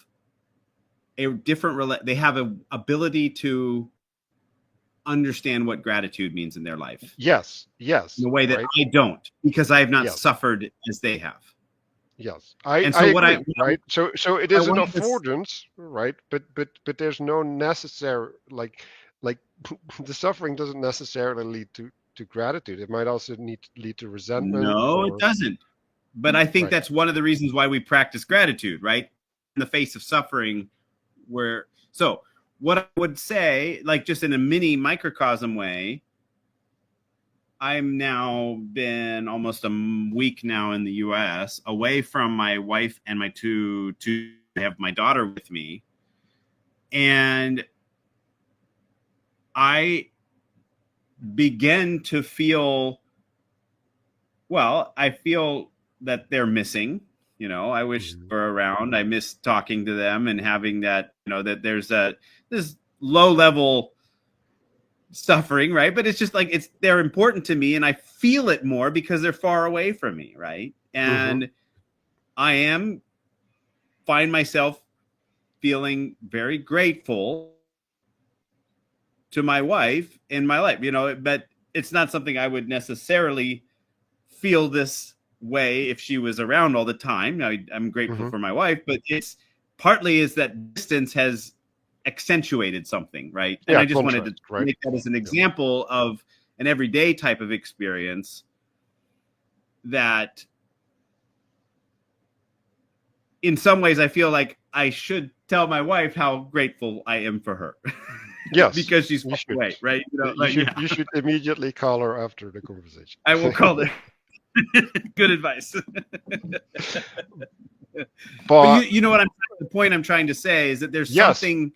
a different they have a ability to understand what gratitude means in their life Yes, in yes, a way that right? I don't, because I have not Yes, suffered as they have. yes. And I so agree, right? So it I is an wanted to affordance, right? But there's no necessary like the suffering doesn't necessarily lead to gratitude. It might also need lead to resentment no, it or doesn't. But I think right. that's one of the reasons why we practice gratitude, right? In the face of suffering, where so what I would say, like just in a mini microcosm way, I'm now been almost a week now in the US, away from my wife and my two I have my daughter with me. And I begin to feel, well, I feel that they're missing. I wish Mhm. they were around. I miss talking to them and having that, that there's this low level suffering, right? But it's just like they're important to me and I feel it more because they're far away from me, right? Mhm. And I find myself feeling very grateful to my wife in my life, but it's not something I would necessarily feel this way if she was around all the time. Now, I'm grateful Mhm. for my wife, but it's partly is that distance has accentuated something, right? And Yeah, I just wanted to contrast, right? make that as an Yeah. example of an everyday type of experience that in some ways I feel like I should tell my wife how grateful I am for her Yes, because she's you far should. away, right? You like should yeah, you should immediately call her after the conversation. I will call it good advice. But But you know what the point I'm trying to say is that there's yes, something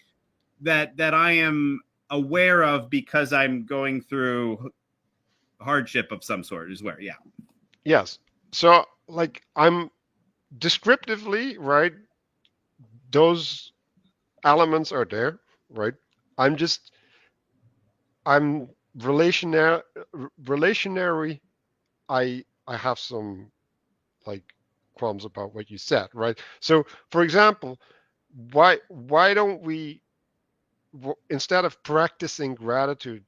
that I am aware of because I'm going through hardship of some sort is where, yeah. yes. So like I'm descriptively, right? Those elements are there, right? I'm just I'm relationary. I have some like qualms about what you said, right? So for example, why don't we instead of practicing gratitude,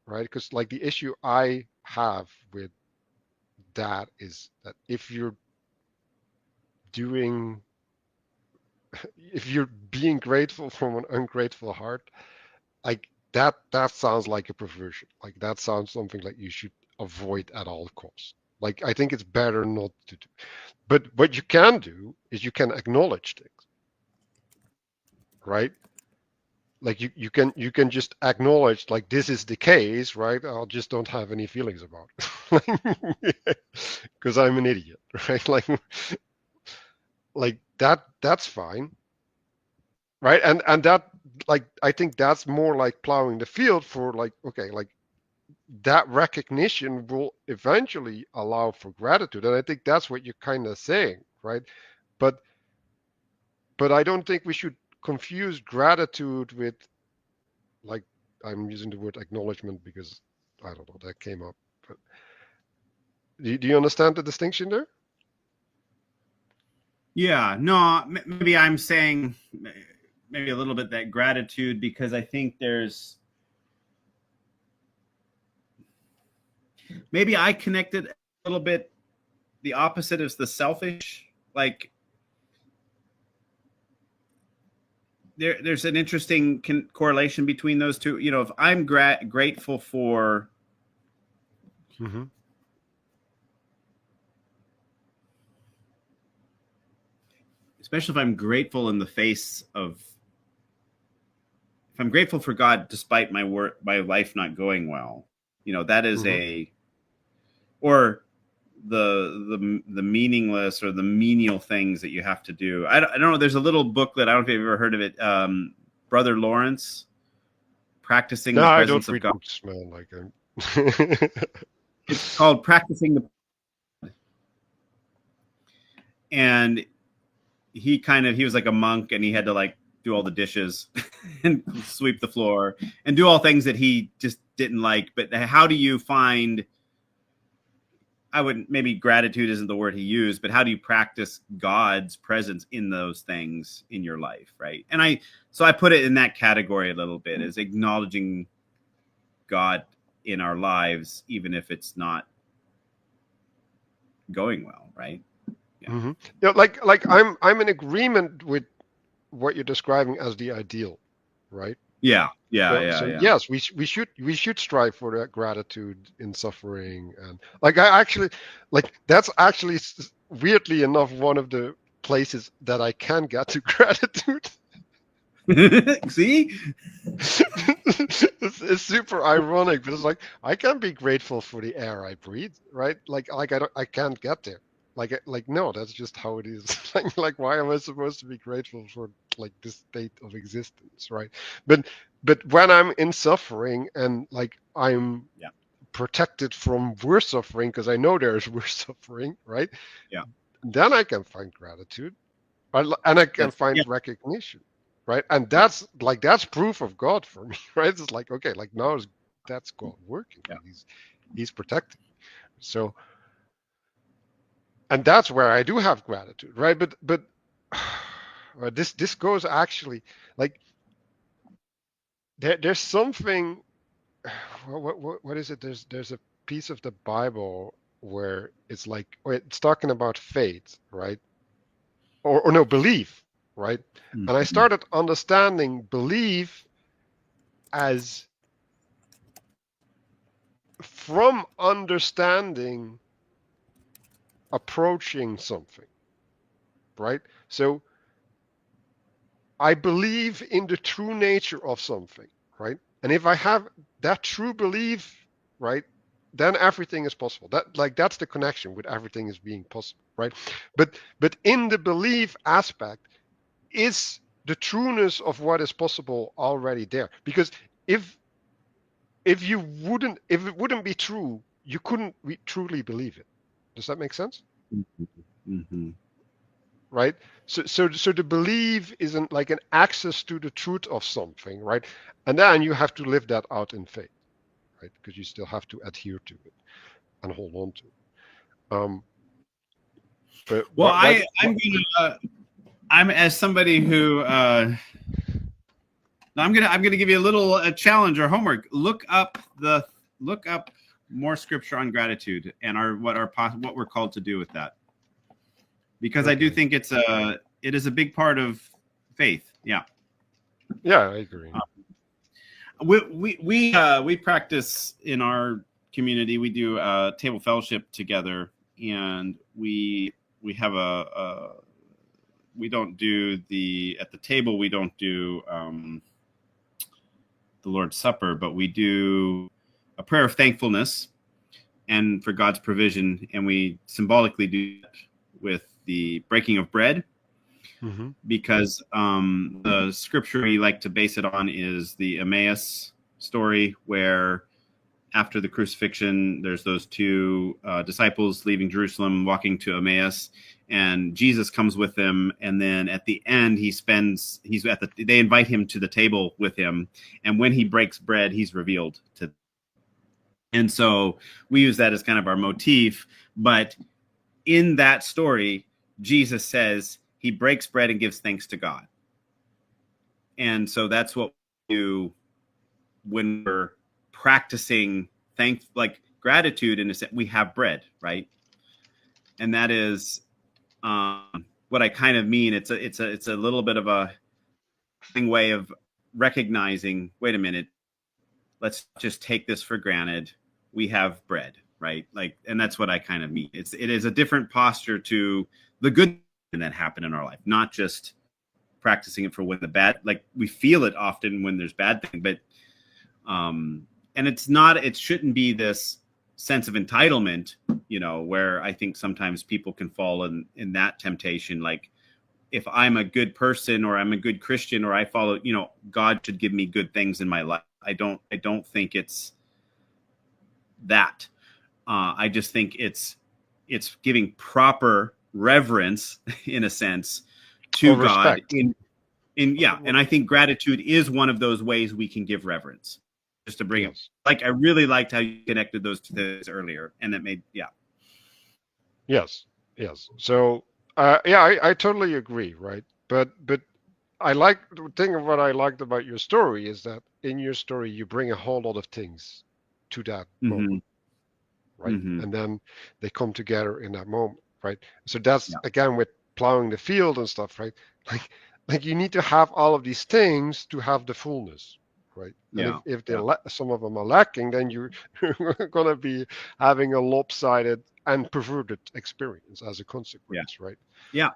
right? Because like the issue I have with that is that doing if you're being grateful from an ungrateful heart, like that sounds like a perversion. Like that sounds something like you should avoid at all costs. Like I think it's better not to do. But what you can do is you can acknowledge things, right? Like you can just acknowledge like this is the case, right? I just don't have any feelings about it because I'm an idiot, right? Like that's fine, right? And that like I think that's more like plowing the field for like okay, like that recognition will eventually allow for gratitude, and I think that's what you're kind of saying, right? But I don't think we should confuse gratitude with like I'm using the word acknowledgement because I don't know that came up. But do you understand the distinction there? Yeah, no, maybe I'm saying maybe a little bit that gratitude because I think there's maybe I connected a little bit the opposite is the selfish. Like there's an interesting correlation between those two. If I'm grateful for, Mm-hmm. especially if I'm grateful in the face of, if I'm grateful for God despite my life not going well, that is Mm-hmm. or the meaningless or the menial things that you have to do. I don't know. There's a little booklet. I don't know if you've ever heard of it. Brother Lawrence, Practicing No, the I don't Presence of read God. books, man. Like I'm It's called Practicing the. and he was like a monk, and he had to like do all the dishes and sweep the floor and do all things that he just didn't like. But how do you find, I wouldn't, maybe gratitude isn't the word he used, but how do you practice God's presence in those things in your life, right? And I put it in that category a little bit, as acknowledging God in our lives, even if it's not going well, right? Yeah. Mm-hmm. Yeah, like I'm in agreement with what you're describing as the ideal, right? Yeah. So yes, we should strive for that gratitude in suffering, and like I actually like that's actually weirdly enough one of the places that I can get to gratitude. See? It's super ironic, but it's like I can be grateful for the air I breathe, right? Like I can't get there. Like no, that's just how it is. Like why am I supposed to be grateful for like this state of existence, right? But but when I'm in suffering and like I'm Yeah. protected from worse suffering because I know there's worse suffering, right? Yeah. Then I can find gratitude, and I can find Yeah. recognition, right? And that's proof of God for me, right? It's like okay, like now that's God working. Yeah. Like he's protecting. So and that's where I do have gratitude, right? But this goes actually like there's something. What is it? There's a piece of the Bible where it's like it's talking about faith, right? Or no belief, right? And I Mhm. started understanding belief as from understanding approaching something, right? So I believe in the true nature of something, right? And if I have that true belief, right, then everything is possible. That's the connection with everything is being possible, right? But in the belief aspect is the trueness of what is possible already there. Because if if it wouldn't be true, you couldn't truly believe it. Does that make sense? Mhm. Mhm. Right? So the belief isn't like an access to the truth of something, right? And then you have to live that out in faith, right? Because you still have to adhere to it and hold on to it. But Well, what I'm, as somebody who I'm gonna give you a little challenge or homework. Look up more scripture on gratitude and what we're called to do with that, because I do okay. think it is a big part of faith. Yeah. Yeah, I agree. We practice in our community. We do table fellowship together, and we have we don't do the at the table. We don't do the Lord's Supper, but we do a prayer of thankfulness and for God's provision, and we symbolically do that with the breaking of bread, Mm-hmm. because the scripture we like to base it on is the Emmaus story, where after the crucifixion, there's those two disciples leaving Jerusalem, walking to Emmaus, and Jesus comes with them. And then at the end, they invite him to the table with him. And when he breaks bread, he's revealed to them. And so we use that as kind of our motif. But in that story, Jesus says he breaks bread and gives thanks to God. And so that's what we do when we're practicing gratitude. In a sense, we have bread, right? And that is what I kind of mean. It's a little bit of a way of recognizing, wait a minute, let's just take this for granted. We have bread, right? Like, and that's what I kind of mean. It is a different posture to the good that happen in our life, not just practicing it for when the bad, like we feel it often when there's bad thing, but and it shouldn't be this sense of entitlement, where I think sometimes people can fall in that temptation. Like, if I'm a good person, or I'm a good Christian, or I follow, God should give me good things in my life. I don't think it's that. I just think it's giving proper reverence in a sense Or to God respect. in yeah, and I think gratitude is one of those ways we can give reverence. Just to bring it, Yes. like I really liked how you connected those two things earlier, and that made yeah. Yes. Yes. So, yeah, I totally agree, right? But I like the thing of what I liked about your story is that in your story you bring a whole lot of things to that Mm-hmm. moment, right? Mm-hmm. And then they come together in that moment, right? So that's Yeah. again with plowing the field and stuff, right? Like like you need to have all of these things to have the fullness, right? And Yeah. if Yeah. some of them are lacking, then you're gonna be having a lopsided and perverted experience as a Yeah. consequence, right? Yeah.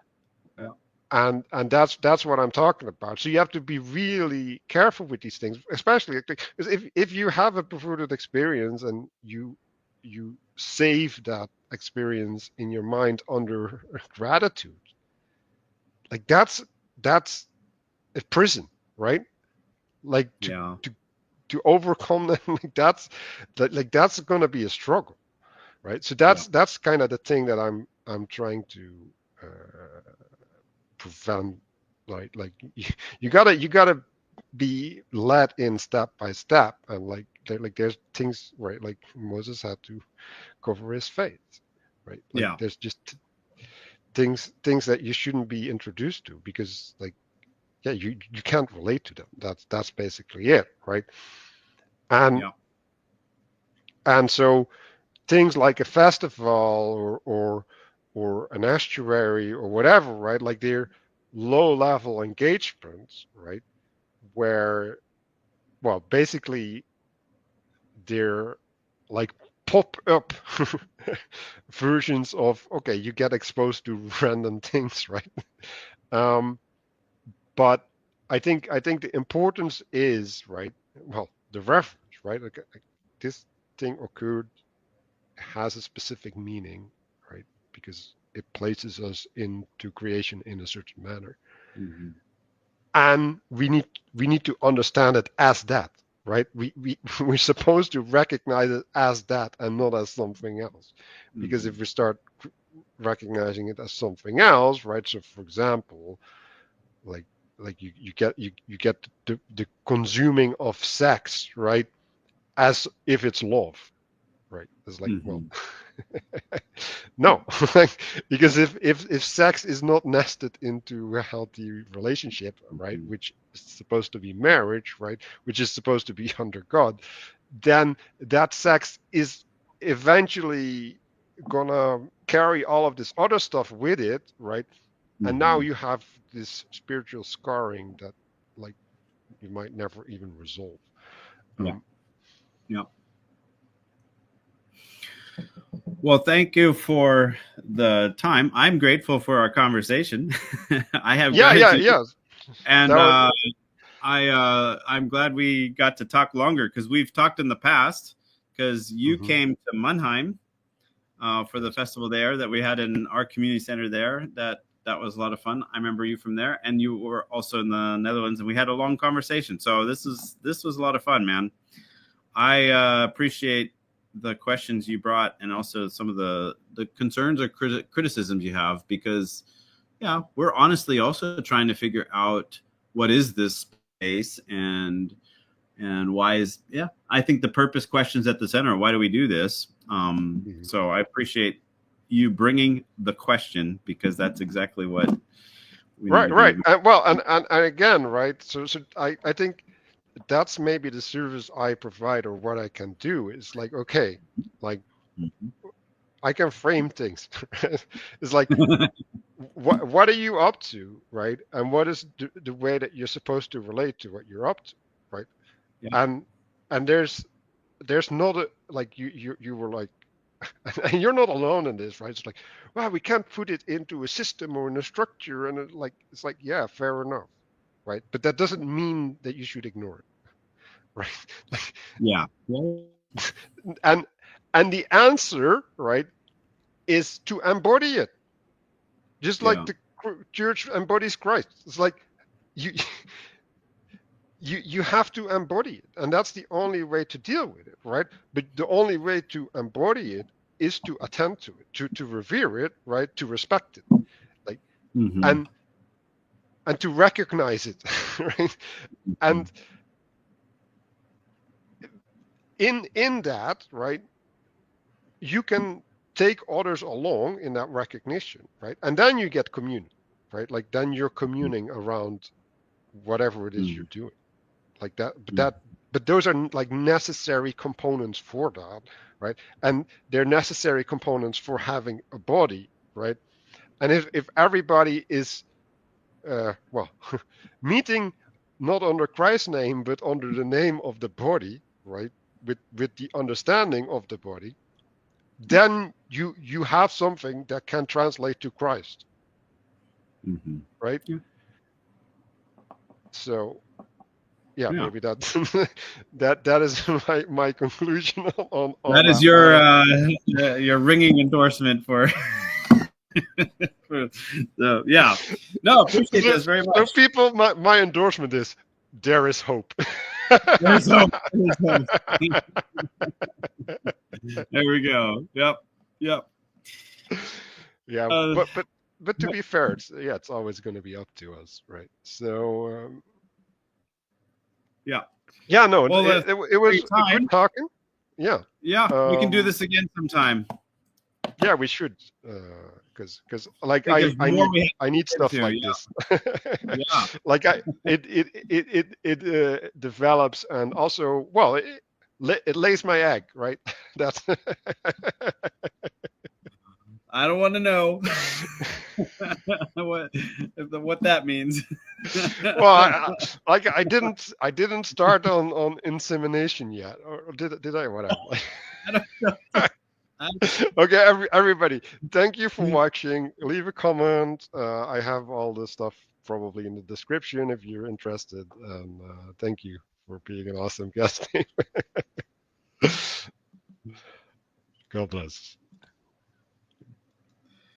Yeah. And that's what I'm talking about. So you have to be really careful with these things, especially because if you have a perverted experience and you save that experience in your mind under gratitude, like that's a prison, right? Like Yeah. to overcome them, like that's going to be a struggle, right? So Yeah. that's kind of the thing that I'm trying to uh, prevent, like you gotta be led in step by step, and like there's things, right, like Moses had to cover his face, right? Like Yeah. there's just things that you shouldn't be introduced to because like yeah, you can't relate to them. That's basically it, right? and Yeah. and so things like a festival or an estuary or whatever, right? Like they're low level engagements, right? Where, well, basically they're like pop up versions of, okay, you get exposed to random things, right? Um, but I think the importance is, right, well, the reference, right? Like this thing occurred has a specific meaning, right? Because it places us into creation in a certain manner. Mm-hmm. And we need to understand it as that, right? We're supposed to recognize it as that and not as something else. Because Mm-hmm. if we start recognizing it as something else, right? So for example, like like you get the consuming of sex, right, as if it's love, right? It's like, well, Mm-hmm. no, because if sex is not nested into a healthy relationship, right, Mm-hmm. which is supposed to be marriage, right, which is supposed to be under God, then that sex is eventually gonna carry all of this other stuff with it, right? And now Mm-hmm. you have this spiritual scarring that, like, you might never even resolve. Yeah. Um, Yeah. Well, thank you for the time. I'm grateful for our conversation. I have yeah, yeah, gratitude, yeah. and That was I'm glad we got to talk longer because we've talked in the past. Because you mhm, came to Mannheim for the yes. festival there that we had in our community center there. That was a lot of fun. I remember you from there, and you were also in the Netherlands, and we had a long conversation. So this was a lot of fun, man. I appreciate the questions you brought, and also some of the concerns or criticisms you have, because yeah, we're honestly also trying to figure out what is this space and why is yeah. I think the purpose questions at the center. Why do we do this? Mhm. So I appreciate you bringing the question because that's exactly what we need Right, to right. be. Well, and again, right. So I think that's maybe the service I provide or what I can do is like, okay, like Mhm. I can frame things. It's like, what are you up to, right? And what is the way that you're supposed to relate to what you're up to, right? Yeah. And and there's not a, like you were like, and you're not alone in this, right? It's like, well, we can't put it into a system or in a structure, and it's like, yeah, fair enough, right? But that doesn't mean that you should ignore it, right? Like, Yeah. Yeah. and and the answer, right, is to embody it, just like Yeah. the church embodies Christ. It's like you you have to embody it, and that's the only way to deal with it, right? But the only way to embody it is to attend to it, to revere it, right? To respect it, like Mm-hmm. and and to recognize it, right? And in that, right, you can take others along in that recognition, right? And then you get communion, right? Like then you're communing around whatever it is you're doing, like that. But those are like necessary components for that, right? And they're necessary components for having a body, right? And if everybody is well meeting not under Christ's name but under the name of the body, right? With the understanding of the body, then you have something that can translate to Christ, Mm-hmm. right? Yeah. So yeah, Yeah. maybe that that is my conclusion on That is that matter. your ringing endorsement for, for the yeah. No, appreciate so, this very so much. people, my endorsement is there is hope. There's hope. There's hope. There we go. Yep. Yep. Yeah, Uh, but to be fair, it's always going to be up to us, right? So yeah. yeah, no, Well, it for your was a good time. talking. Yeah, Yeah, we can do um, this again sometime. yeah, we should, because I like think there's more we have I need to get stuff into. like Yeah. this. Yeah. Like it develops, and also, well, it lays my egg, right? That's I don't want to know what that means. well, like I didn't start on insemination yet, or did I? Whatever. I don't know. I, Okay, everybody, thank you for watching. Leave a comment. I have all this stuff probably in the description if you're interested. And thank you for being an awesome guest. God bless.